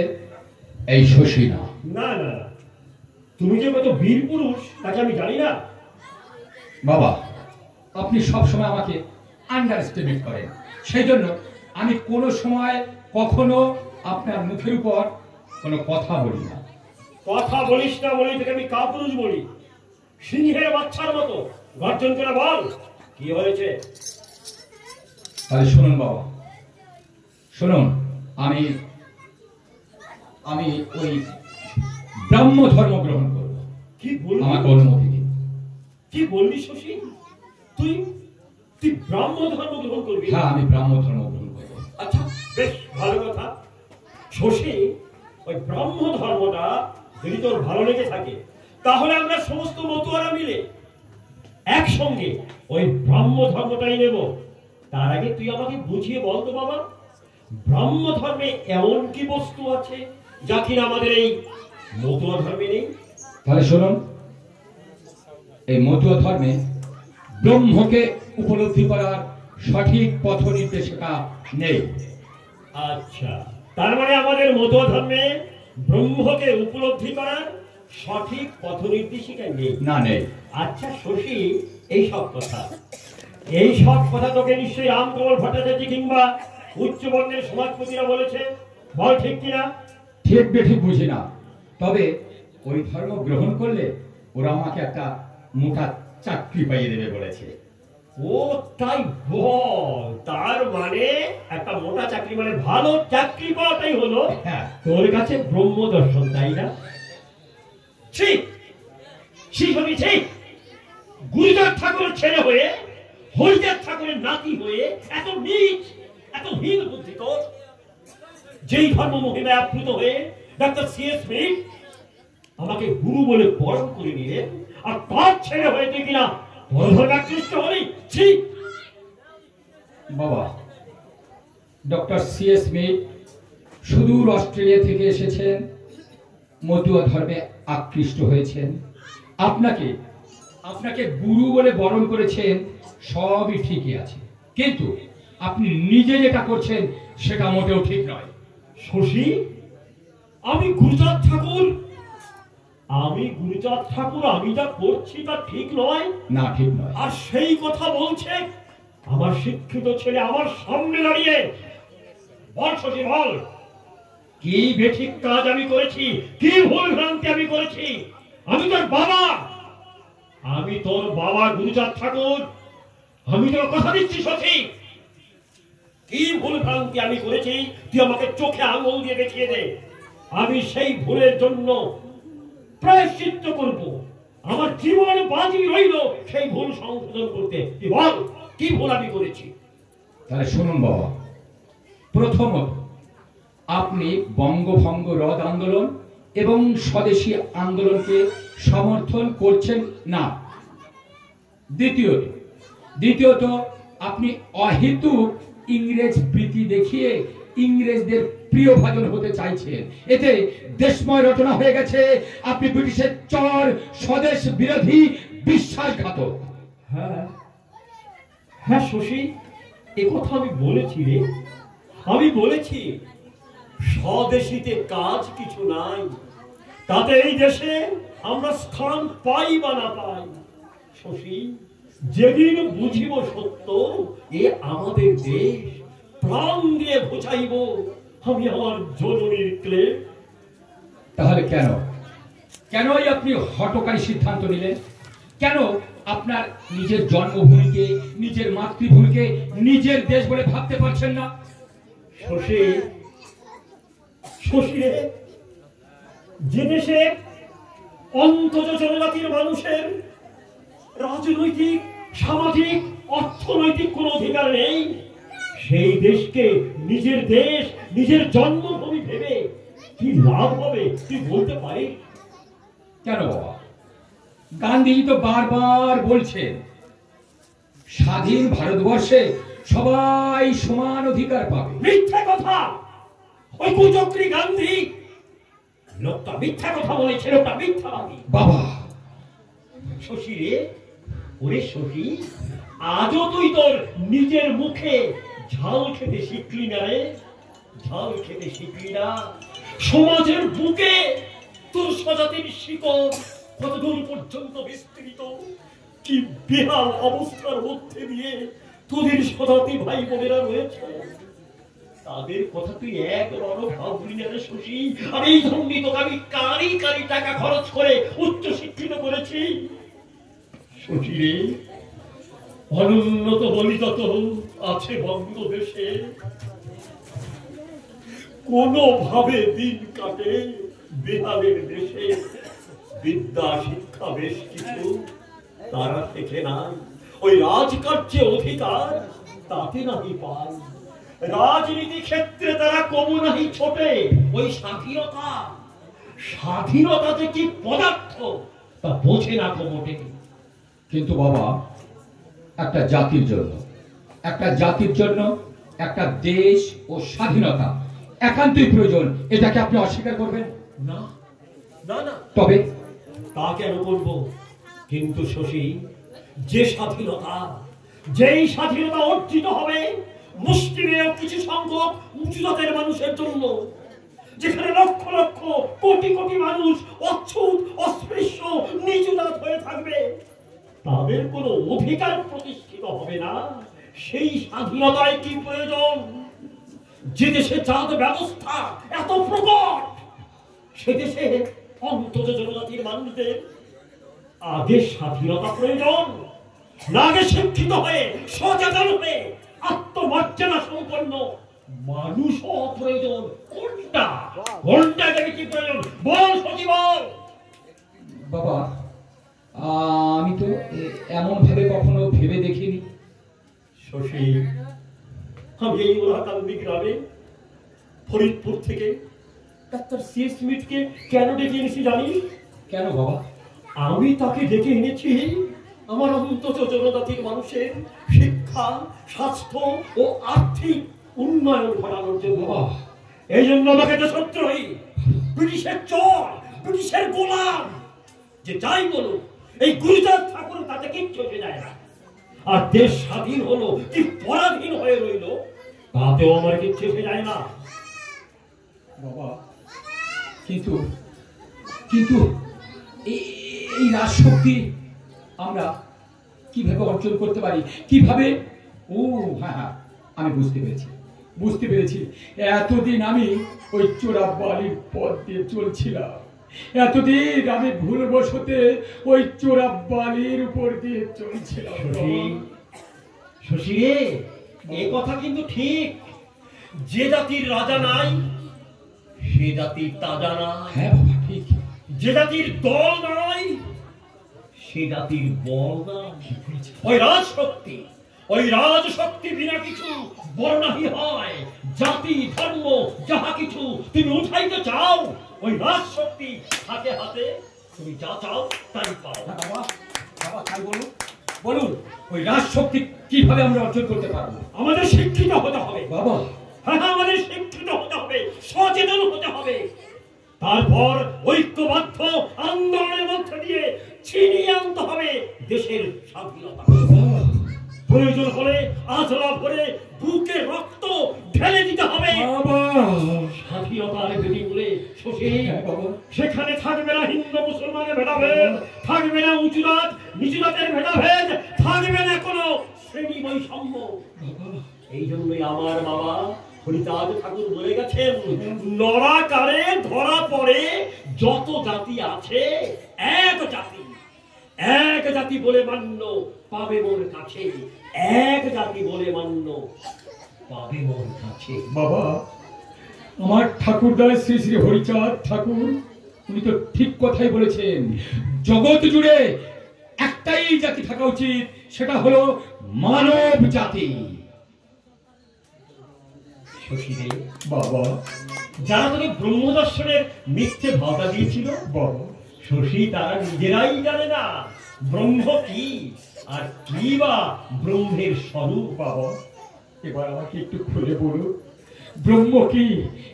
এই শশী না। না না, তুমি যে কত বীর পুরুষ তাকে আমি জানি না। বাবা, আপনি সব সময় আমাকে আন্ডার এস্টিমেট করেন, সেই জন্য আমি কোনো সময় কখনো আপনার মুখের উপর কোনো কথা বলি না। কথা বলিস না বলি তোকে আমি কাপুরুষ বলি? সিংহের বাচ্চার মতো গর্জন করে বল কি হয়েছে। তাহলে শুনুন বাবা, শুনুন, আমি ওই ব্রাহ্ম ধর্ম গ্রহণ করব। কি বলবি? আমাকে অনুমতি দিন। কি বলবি শশী? তুই ব্রাহ্ম ধর্ম গ্রহণ করবি? হ্যাঁ, আমি ব্রাহ্ম ধর্ম গ্রহণ করব। আচ্ছা, বেশ ভালো কথা। শশী, ওই ব্রাহ্ম ধর্মটা যদি তোর ভালো লেগে থাকে, তাহলে আমরা সমস্ত মতুয়ারা মিলে একসঙ্গে ওই ব্রাহ্ম ধর্মটাই নেব। তার আগে তুই আমাকে বুঝিয়ে বলতো বাবা, ব্রাহ্ম ধর্মে এমন কি বস্তু আছে যা কিনা আমাদের এই মতুয়া ধর্মে নেই? তাহলে শুনুন, এই মতুয়া ধর্মে ব্রহ্মকে উপলব্ধি করার সঠিক পথ নির্দেশিকা নেই। আচ্ছা, তার মানে আমাদের মতুয়া ধর্মে ব্রহ্মকে উপলব্ধি করার সঠিক পথ নির্দেশিকা নেই? না, নেই। আচ্ছা শশী, এই সব কথা তোকে নিশ্চয়ই রামকমল ভট্টাচার্য কিংবা উচ্চবর্ণের সমাজপতিরা বলেছে, বল ঠিক কিনা? ঠিক বেঠিক বুঝি না, তবে ওই ধর্ম গ্রহণ করলে ওরা আমাকে একটা মোটা চাকরি পাইয়ে দেবে বলেছে। ও তাই বল? তার মানে একটা মোটা চাকরি মানে ভালো চাকরি পাওয়াটাই হলো হ্যাঁ। তোর কাছে ব্রহ্ম দর্শন, তাই না? ঠিক ঠিক। গুরুদেব ঠাকুরের ছেলে হয়ে হরিদেব ঠাকুরের নাতি হয়ে এত নীচ, এত হীন বুদ্ধি তোর? যেই ধর্ম মহিমায় আপ্লুত হয়ে ডাক্তার সিএস স্মিথ আমাকে গুরু বলে বরণ করে নিলেন, আর তার ছেলে হয়েছে কিনা ধর্মে আকৃষ্ট হলে ছি। বাবা, ডক্টর সিএস স্মিথ সুদূর অস্ট্রেলিয়া থেকে এসেছেন, মতুয়া ধর্মে আকৃষ্ট হয়েছেন, আপনাকে আপনাকে গুরু বলে বরণ করেছেন, সবই ঠিকই আছে, কিন্তু আপনি নিজে যেটা করছেন সেটা মোটেও ঠিক নয়। শশী, আমি গুরুচাঁদ ঠাকুর আমি যা করছি তা ঠিক নয়? না, ঠিক নয়। আর সেই কথা বলছে আমার শিক্ষিত ছেলে আমার সামনে দাঁড়িয়ে। বল শশী, বল, কি বেঠিক কাজ আমি করেছি, কি ভুল ভ্রান্তি আমি করেছি? আমি তোর বাবা গুরুচাঁদ ঠাকুর, আমি তোর কথা দিচ্ছি শশী, কি ভুল ভ্রান্তি আমি করেছি তুই আমাকে চোখে আঙুল দিয়ে দেখিয়ে দে। আমি সেই ভুলের জন্য প্রায়শ্চিত্ত করব, আমার জীবন বাজি রইল সেই ভুল সংশোধন করতে। তুই বল, কি ভুল আমি করেছি? তাহলে শুনুন বাবা, প্রথমত আপনি বঙ্গভঙ্গ রদ আন্দোলন এবং স্বদেশী আন্দোলনকে সমর্থন করছেন না। দ্বিতীয়ত আপনি অহেতুক ইংরেজ প্রীতি দেখিয়ে ইংরেজদের প্রিয়ভাজন হতে চাইছেন, এতে দেশময় রচনা হয়ে গেছে আপনি ব্রিটিশের চর, স্বদেশ বিরোধী, বিশ্বাসঘাতক। হ্যাঁ শশী, এ কথা আমি বলেছি রে, আমি বলেছি স্বদেশীতে কাজ কিছু নাই, তাতে এই দেশে আমরা স্থান পাই বা না পাই। শশী, যেদিন বুঝিব সত্য এ আমাদের দেশ, প্রাণ দিয়ে বুঝাইব আমি আমার জননীর ক্লেশ। তাহলে কেনই আপনি হঠকারী সিদ্ধান্ত নিলেন? কেন আপনার নিজের জন্মভূমিকে, নিজের মাতৃভূমিকে নিজের দেশ বলে ভাবতে পারছেন না? শশী রে, যে দেশে অন্তত জনজাতির মানুষের রাজনৈতিক, সামাজিক, অর্থনৈতিক কোন অধিকার নেই, সেই দেশকে নিজের দেশ, নিজের জন্মভূমি ভেবে কি লাভ হবে তুই বলতে পারিস? কেন বাবা, গান্ধী তো বারবার বলছেন স্বাধীন ভারতবর্ষে সবাই সমান অধিকার পাবে। মিথ্যা কথা, ওই কুচক্রী গান্ধী লোকটা মিথ্যা কথা বলেছে, লোকটা মিথ্যাবাদী। বাবা, শশী রে, ওরে শশী, আজও তুই তোর নিজের মুখে ঝাল খেতে শিখলি না রে, ঝাল খেতে শিখলি না। সমাজের বুকে তোর স্বজাতির শিকড় কতদূর পর্যন্ত বিস্তৃত, কি বেহাল অবস্থার মধ্যে দিয়ে তোদের স্বজাতি ভাই বোনেরা রয়েছে, তাদের কথা তুই একবার ভাবলি না রে শশী। আর এই জন্যই তোকে আমি কারি কারি টাকা খরচ করে উচ্চ শিক্ষিত করেছি। শশী রে, অনুন্নত বলিত আছে বঙ্গদেশে, কোনোভাবে দিন কাটে বেহালের দেশে। বিদ্যা শিক্ষা বেশ কিছু তারা শেখে নাই, ওই রাজকার্যে অধিকার তাতে নাহি পায়, রাজনীতি ক্ষেত্রে তারা কমু নাহি ছোটে। ওই স্বাধীনতা যে কি পদার্থ তা বোঝে না মোটে। কিন্তু বাবা, একটা জাতির জন্য একটা দেশ ও স্বাধীনতা একান্তই প্রয়োজন, এটাকে আপনি অস্বীকার করবেন না? না না, তবে তা কেন করব? কিন্তু শশী, যেই স্বাধীনতা অর্জিত হবে মুষ্টিমেয় কিছু সংখ্যক উঁচু জাতের মানুষের জন্য, যেখানে লক্ষ লক্ষ কোটি কোটি মানুষ অচ্ছুত, অস্পৃশ্য, নিচুজাত হয়ে থাকবে, তাদের কোনো অধিকার প্রতিষ্ঠিত হবে না। সেই স্বাধীনতায় কি প্রয়োজন? যে দেশে জাত ব্যবস্থা এত প্রকট, সে দেশে অন্তত জনজাতির মানুষদের আগে স্বাধীনতা প্রয়োজন, না আগে শিক্ষিত হয়ে, সচেতন হয়ে, আত্মমর্যাদা সম্পন্ন মানুষ প্রয়োজন? কোনটা কি প্রয়োজন? বল শশী, বল। বাবা, আমি তো এমন ভাবে কখনো ভেবে দেখিনি। শশী, আমি এই ওরাকান্দি গ্রামে ফরিদপুর থেকে ডাক্তার সিএস স্মিথকে কেন ডেকে এনেছি জানিস? কেন বাবা? আমি তাকে ডেকে এনেছি আমার অন্তত জনজাতির মানুষের শিক্ষা, স্বাস্থ্য ও আর্থিক উন্নয়ন ঘটানোর জন্য। এই জন্য আমাকে দেশদ্রোহী, ব্রিটিশের চোর, ব্রিটিশের গোলাম যে যাই বলুক, এই গুরুচাঁদ ঠাকুর তাতে কিচ্ছু হয়ে যায় না। আর দেশ স্বাধীন হলো কি পরাধীন হয়ে রইল, তাতেও আমার কিচ্ছু এসে যায় না বাবা। কিন্তু কিন্তু এই রাজশক্তি আমরা কিভাবে অর্জন করতে পারি? কিভাবে? ও হ্যাঁ হ্যাঁ, আমি বুঝতে পেরেছি। এতদিন আমি ওই চোরাবালির পথ দিয়ে চলছিলাম, এতদিন আমি ভুলবশতে ওই চোরাবালির উপর দিয়ে চলছিলাম। শশী রে, এ কথা কিন্তু ঠিক। যে জাতির রাজা নাই সে জাতির তাজা নাই। হ্যাঁ বাবা, ঠিক। যে জাতির দল নাই সে জাতির বল নাই। ওই রাজশক্তি বিনা কিছু বর্ণাহী হয়। জাতি ধর্ম যাহা কিছু তুমি উঠাইতে চাও, ওই রাজশক্তি হাতে হাতে তুমি যা চাও তাই পাও। বাবা বাবা, তাই বলুন ওই রাজশক্তি কিভাবে আমরা অর্জন করতে পারবো? আমাদের শিক্ষিত হতে হবে বাবা। হ্যাঁ, আমাদের শিক্ষিত হতে হবে, সচেতন হতে হবে। তারপর ঐক্যবদ্ধ আন্দোলনের মধ্যে দিয়ে ছিনিয়ে আনতে হবে দেশের স্বাধীনতা। প্রয়োজন হলে আঁচলা ভরে বুকে রক্ত ঢেলে দিতে হবে। স্বাধীনতার বেদিগুলো শশী, সেখানে থাকবে না হিন্দু মুসলমানের ভেদাভেদ, থাকবে না উঁচু জাত নিচু জাতের ভেদাভেদ, থাকবে না কোনো শ্রেণী বৈষম্য। এই জন্যই আমার বাবা হরিচাঁদ ঠাকুর বলে গেছেন, নরাকারে ধরা পড়ে যত জাতি আছে এক জাতি বলে মান্য পাবে মোর কাছে, এক জাতি বলে মান্য পাবে মোর কাছে। বাবা, আমার ঠাকুরদার শ্রী শ্রী হরিচাঁদ ঠাকুর উনি তো ঠিক কথাই বলেছেন। জগৎ জুড়ে একটাই জাতি থাকা উচিত, সেটা হলো মানব জাতি। শশীরে বাবা, যারা তোকে ব্রহ্মদর্শনের মিথ্যে ভাবনা দিয়েছিল বাবা শশী, তারা নিজেরাই জানে না ব্রহ্ম কি আর কি বা ব্রহ্মের স্বরূপ। বাবা, এবার আমাকে একটু খুলে বলুন, ব্রহ্ম কি,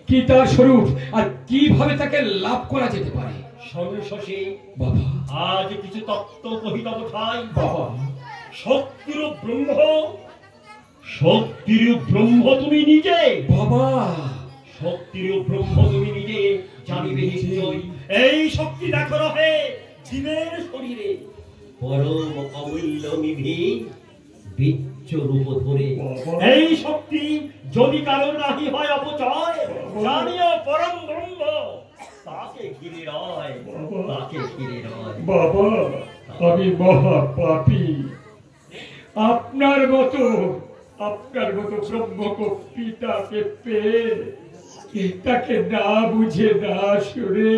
কি তার স্বরূপ, আর কিভাবে তাকে লাভ করা যেতে পারে? শশী বাবা, আজ কিছু তত্ত্ব কহিত কোথায়। বাবা, শক্তিরূপ ব্রহ্ম তুমি নিজে। বাবা, শক্তিরূপ ব্রহ্ম তুমি নিজে জানিবে নিশ্চয়। এই শক্তি দেখো রহে জীবের শরীরে, পরম অমূল্য নিধি বিচ্ছ রূপ ধরে। এই শক্তি যদি কারোর নাহি হয় অপচয়, জানিও পরম ব্রহ্ম তাকে ঘিরে রয়, তাকে ঘিরে রয়। বাবা, আমি মহা পাপী। আপনার মতো ব্রহ্মকে পিতাকে পেয়ে তাকে না বুঝে না শুনে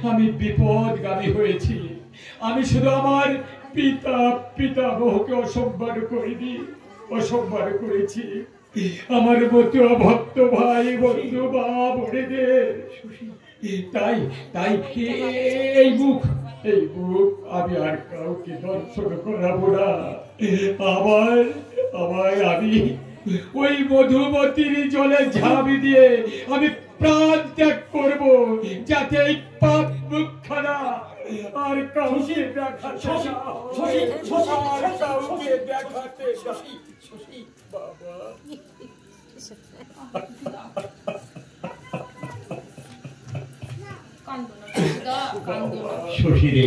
আমি বিপদগামী হয়েছি। আমি শুধু আমার পিতামহকে অসম্মান করিনি, অসম্মান করেছি আমার মতো ভক্ত ভাই বন্ধু মা বোনেদের। তাই এই মুখ আমি আর কাউকে দর্শন করাবো না। আমায় আমি ওই মধুমতির জলে ঝাঁপ দিয়ে আমি প্রাণ ত্যাগ করবো, যাতে এই পাপ মুখখানা আর কাউকে দেখাতে বাবা।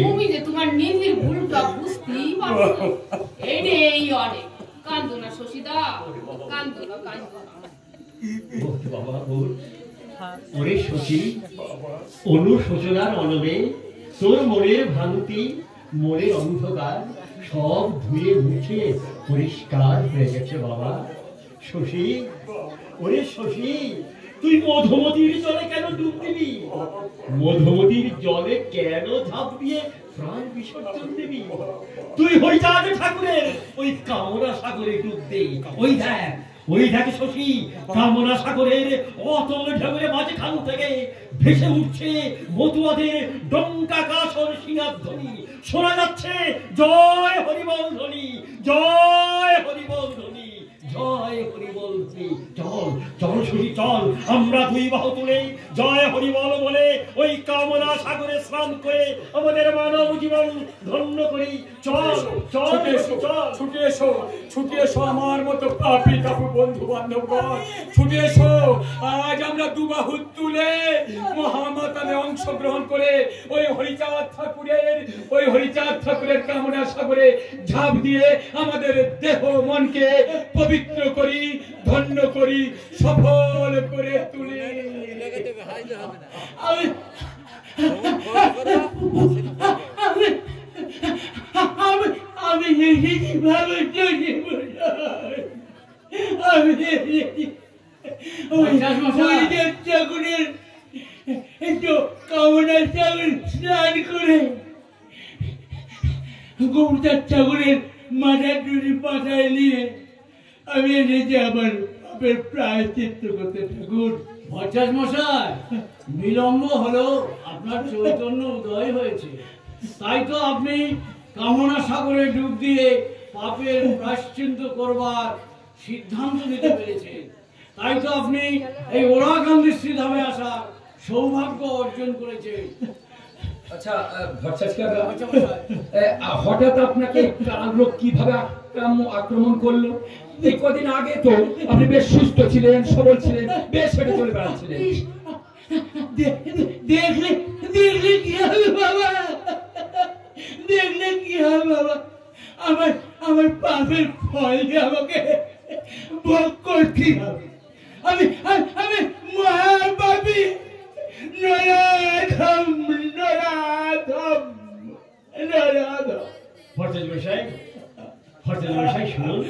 তুমি যে তোমার নিজের ভুলটা বুঝতেই পারছো, এই অনেক। কান্দো না শশীদা, কান্দো না। ওরে শশী, অনুশোচনার অনবে তোর মনের ভ্রান্তি, মনের অন্ধকার সব ধুয়ে মুছে পরিষ্কার হয়ে গেছে বাবা। শশী, ওরে শশী, তুই মধুমতির জলে কেন ডুব দিবি? মধুমতির জলে কেন ঝাঁপ দিয়ে প্রাণ বিসর্জন দিবি? তুই হরিচাঁদ ঠাকুরের ওই কামনা সাগরে ডুব দে। ওই দেখ ওই দেখে শশী কামনা সাগরের অতল ঢেউয়ের মাঝখান থেকে ভেসে উঠছে মতুয়াদের ডঙ্কা কাসর সিংহার ধ্বনি। শোনা যাচ্ছে জয় হরিবল ধ্বনি, জয় হরিবল ধ্বনি, জয় হরিবল ধ্বনি। চল চল শশী চল, আমরা দুই বাহু তুলে জয় হরিবল বলে ওই কামনা সাগরে স্নান করে আমাদের মানব জীবন ধন্য করি। চল চল ছুটে এসো, ছুটে এসো আমার মতো পাপী তাপু বন্ধু বান্ধবগণ, ছুটে এসো। আজ আমরা দুবাহু তুলে মহামাতানে অংশগ্রহণ করে ওই হরিচাঁদ ঠাকুরের কামনা সাগরে ঝাঁপ দিয়ে আমাদের দেহ মনকে পবিত্র করি, ধন্য করি, সফল করে তুলি। আমি কিভাবে ঠাকুরের একটু কামনা সাগর স্নান করে গৌরচাঁদ ঠাকুরের মাথা টুরি মাথায় নিয়ে আমি এসেছি আমার পাপের প্রায়শ্চিত্ত করতে। ঠাকুর ভট্টাচ মশাই, বিলম্ব হলো, আপনার চৈতন্য উদয় হয়েছে, তাই তো আপনি কামনা সাগরে ডুব দিয়ে পাপের প্রায়শ্চিত্ত করবার সিদ্ধান্ত নিতে পেরেছেন, তাই তো আপনি এই ওরাকান্দি শ্রীধামে আসা সৌভাগ্য অর্জন করেছেন। আচ্ছা ভট্টাচ কাকা, হঠাৎ আপনাকে কালরোগ কিভাবে আক্রমণ করলো? এই কদিন আগে তো আপনি বেশ সুস্থ ছিলেন, সবল ছিলেন, বেশ হেঁটে চলে বেড়াচ্ছিলেন। দেখলে কি হবে বাবা, দেখলে কি হবে বাবা, আমার পাপের ফল আমাকে ভোগ করতে হবে। আমি মহাপাপী, নরাধম। ভট্টাচ মশাই শুনুন,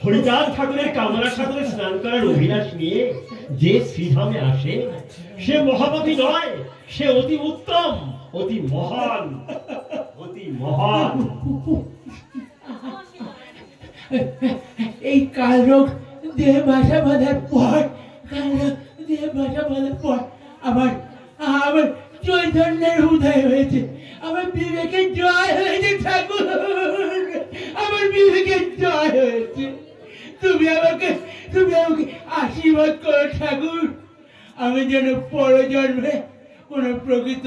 হরিচাঁদ ঠাকুরের কামনা সাগরে স্নান করার অভিলাষ নিয়ে যে শ্রীধামে আসে সে মহাপাপী নয়, সে অতি উত্তম, অতি মহান, অতি মহান। এই কালরোগ দেহ ভাষা বাঁধার পর আমার চৈতন্যের উদয় হয়েছে, আমার বিবেকের জয় হয়েছে ঠাকুর, আমার বিবেকের জয় হয়েছে। তুমি আমাকে আশীর্বাদ করো ঠাকুর, আমি যেন পরজন্মে কোন প্রকৃত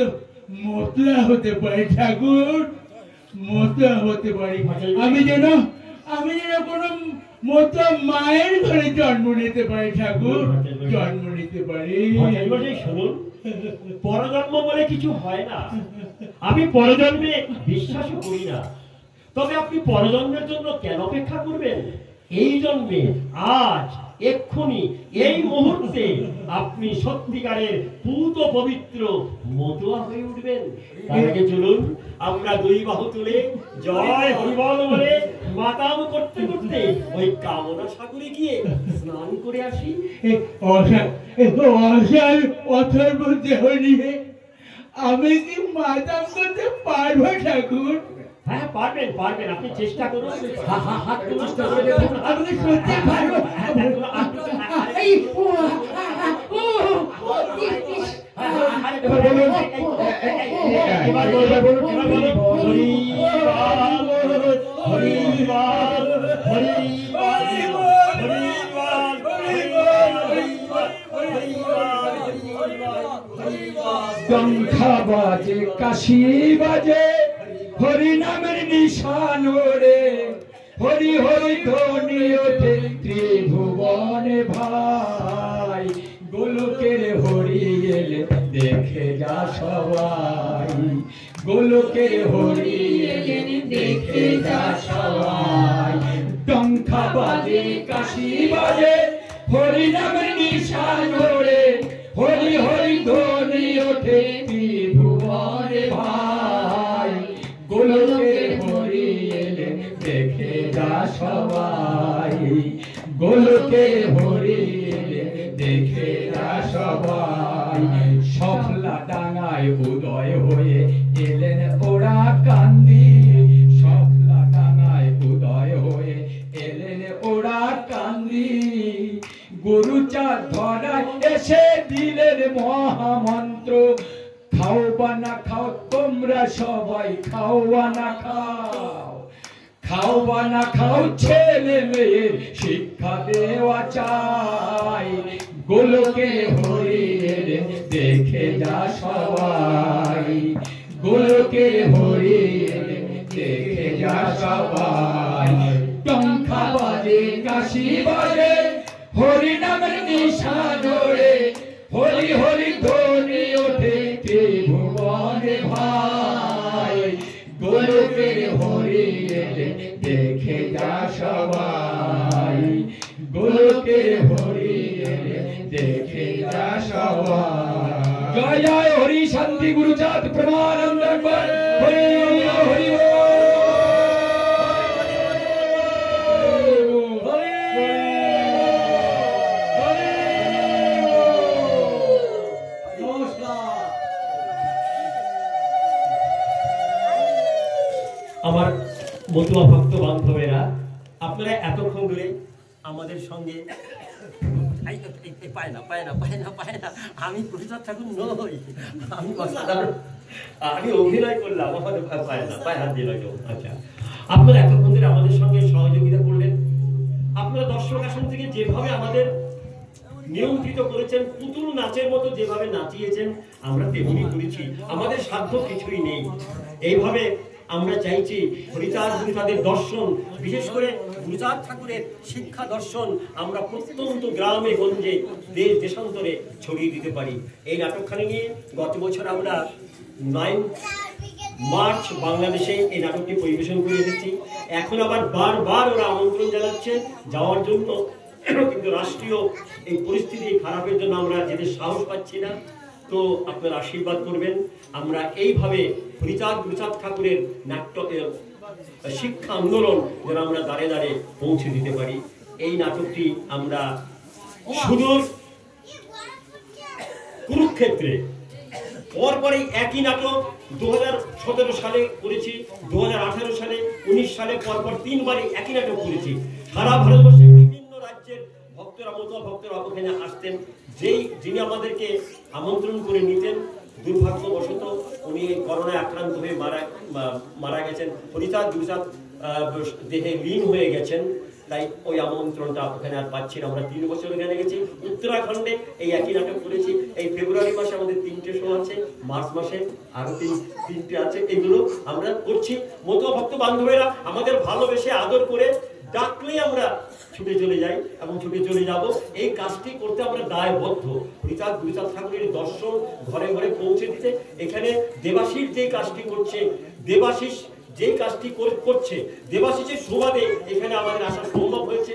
মতলা হতে পারি ঠাকুর, মতলা হতে পারি। আমি যেন কোন মতলা মায়ের ঘরে জন্ম নিতে পারি ঠাকুর, জন্ম নিতে পারি। শুনুন, পরজন্ম বলে কিছু হয় না, আমি পরজন্মে বিশ্বাসও করি না, তবে আপনি পরজন্মের জন্য কেন অপেক্ষা করবেন? এই জন্মে, আজ, এক্ষুনি, এই মুহূর্তে আপনি সত্যিকারের পূত পবিত্র মতুয়া হয়ে উঠবেন। তার আগে চলুন আমরা দুই বাহু তুলে জয় হরিবল বলে মাতাম করতে করতে ওই কামনা সাগরে গিয়ে স্নান করে আসি। অথর্ব দেহ নিয়ে আমি কি মাতাম করতে পারবো ঠাকুর? হ্যাঁ পারবেন, আপনি চেষ্টা করুন, হাত চেষ্টা করে আমি সত্যি পারবো। শঙ্খা বাজে, কাশি বাজে, হরি নামের নিশান ওরে, হরি হরি ধ্বনি ওঠে ত্রিভুবনে ভাই। গোলকের হরি এলে দেখে যা সবাই, গোলকের হরি এলে দেখে যা সবাই। শঙ্খা বাজে, কাশি বাজে, হরি নামের নিশান ওরে, হরি হরি ধ্বনি ওঠে ত্রিভুবনে ভাই। গোলকের হরি এলে দেখে যা সবাই, গোলকের হরি এলে দেখে যা সবাই। সফলা ডাঙায় উদয় হয়ে এলেন ওরা কান্দি, সফলা ডাঙায় উদয় হয়ে এলেন ওরা কান্দি। সভায় এসে দিলেন মহামন্ত্র, খাও বা না খাও তোমরা সবাই, খাও বা না খাও, খাও বা না খাও ছেলে মেয়ের শিক্ষা দেওয়া চাই। গোলকে হরিণের দেখে যা সবাই, গোলকে হরিণের দেখে যা সবাই। টঙ্কা বাজে কাশি বাজে হরি নামের নিশান ওড়ে, হরি হরি ধ্বনি ওঠে ত্রিভুবনে ভাই। গোলকের হরিণের দেখে যা সবাই, গোলকের হরিণের দেখে যা সবাই। জয় জয় হরি শান্তি গুরুচাঁদ প্রেমানন্দ হরি হরি আমার মতুয়া ভক্ত বান্ধবেরা, আপনারা এতক্ষণ ধরে আমাদের সঙ্গে পায় না পায় না পায় না পায় না, আমি প্রফেসর ঠাকুর নই, আমি অসাধারণ, আমি অভিনয় করলাম, আমাদের পায় না, পায় হাত দিয়ে লাগলো। আচ্ছা, আপনারা এতক্ষণ ধরে আমাদের সঙ্গে সহযোগিতা করলেন। আপনারা দর্শক আসন থেকে যেভাবে আমাদের নিয়ন্ত্রিত করেছেন, পুতুল নাচের মতো যেভাবে নাচিয়েছেন, আমরা তেমনি করেছি। আমাদের সাধ্য কিছুই নেই। এইভাবে আমরা চাইছি হরিচাঁদ গুরুচাঁদের দর্শন, বিশেষ করে গুরুচাঁদ ঠাকুরের শিক্ষা দর্শন আমরা প্রত্যন্ত গ্রামে গঞ্জে দেশ দেশান্তরে ছড়িয়ে দিতে পারি। এই নাটকখানি নিয়ে গত বছর আমরা 9 মার্চ বাংলাদেশে এই নাটকটি পরিবেশন করে এসেছি। এখন আবার বারবার ওরা আমন্ত্রণ জানাচ্ছে যাওয়ার জন্য, কিন্তু রাষ্ট্রীয় এই পরিস্থিতি খারাপের জন্য আমরা যেতে সাহস পাচ্ছি না। তো আপনারা আশীর্বাদ করবেন, আমরা এইভাবে হরিচাঁদ গুরুচাঁদ ঠাকুরের নাট্য শিক্ষা আন্দোলন যেন আমরা দাঁড়ে দাঁড়ে পৌঁছে দিতে পারি। এই নাটকটি আমরা সুদূর কুরুক্ষেত্রে পরপরই একই নাটক 2017 সালে করেছি, 2018 সালে, 19 সালে, পরপর 3 বারই একই নাটক করেছি। সারা ভারতবর্ষের বিভিন্ন রাজ্যের ভক্তরা, মতুয়া ভক্তরা ওখানে আসতেন। যিনি আমাদেরকে আমন্ত্রণ করে নিতেন, দুর্ভাগ্যবশত উনি করোনায় আক্রান্ত হয়ে মারা গেছেন। হরিচাঁদ গুরুচাঁদ দেহে লীন হয়ে গেছেন, তাই ওই আমন্ত্রণটা ওখানে আর পাচ্ছি না। আমরা 3 বছর ওখানে গেছি। উত্তরাখণ্ডে এই একই নাটক করেছি। এই ফেব্রুয়ারি মাসে আমাদের 3টে শো আছে, মার্চ মাসে আরো 3টে আছে। এগুলো আমরা করছি। মতুয়া ভক্ত বান্ধবেরা আমাদের ভালোবেসে আদর করে ডাকলেই আমরা ছুটে চলে যাই এবং ছুটে চলে যাব। এই কাজটি করতে আমরা দায়বদ্ধ। হরিচাঁদ গুরুচাঁদ ঠাকুরের দর্শন ঘরে ঘরে পৌঁছে দিতে। এখানে দেবাশিস যেই কাজটি করছে, দেবাশিস যেই কাজটি করছে, দেবাশিসের সুবাদে এখানে আমাদের আসা সম্ভব হয়েছে।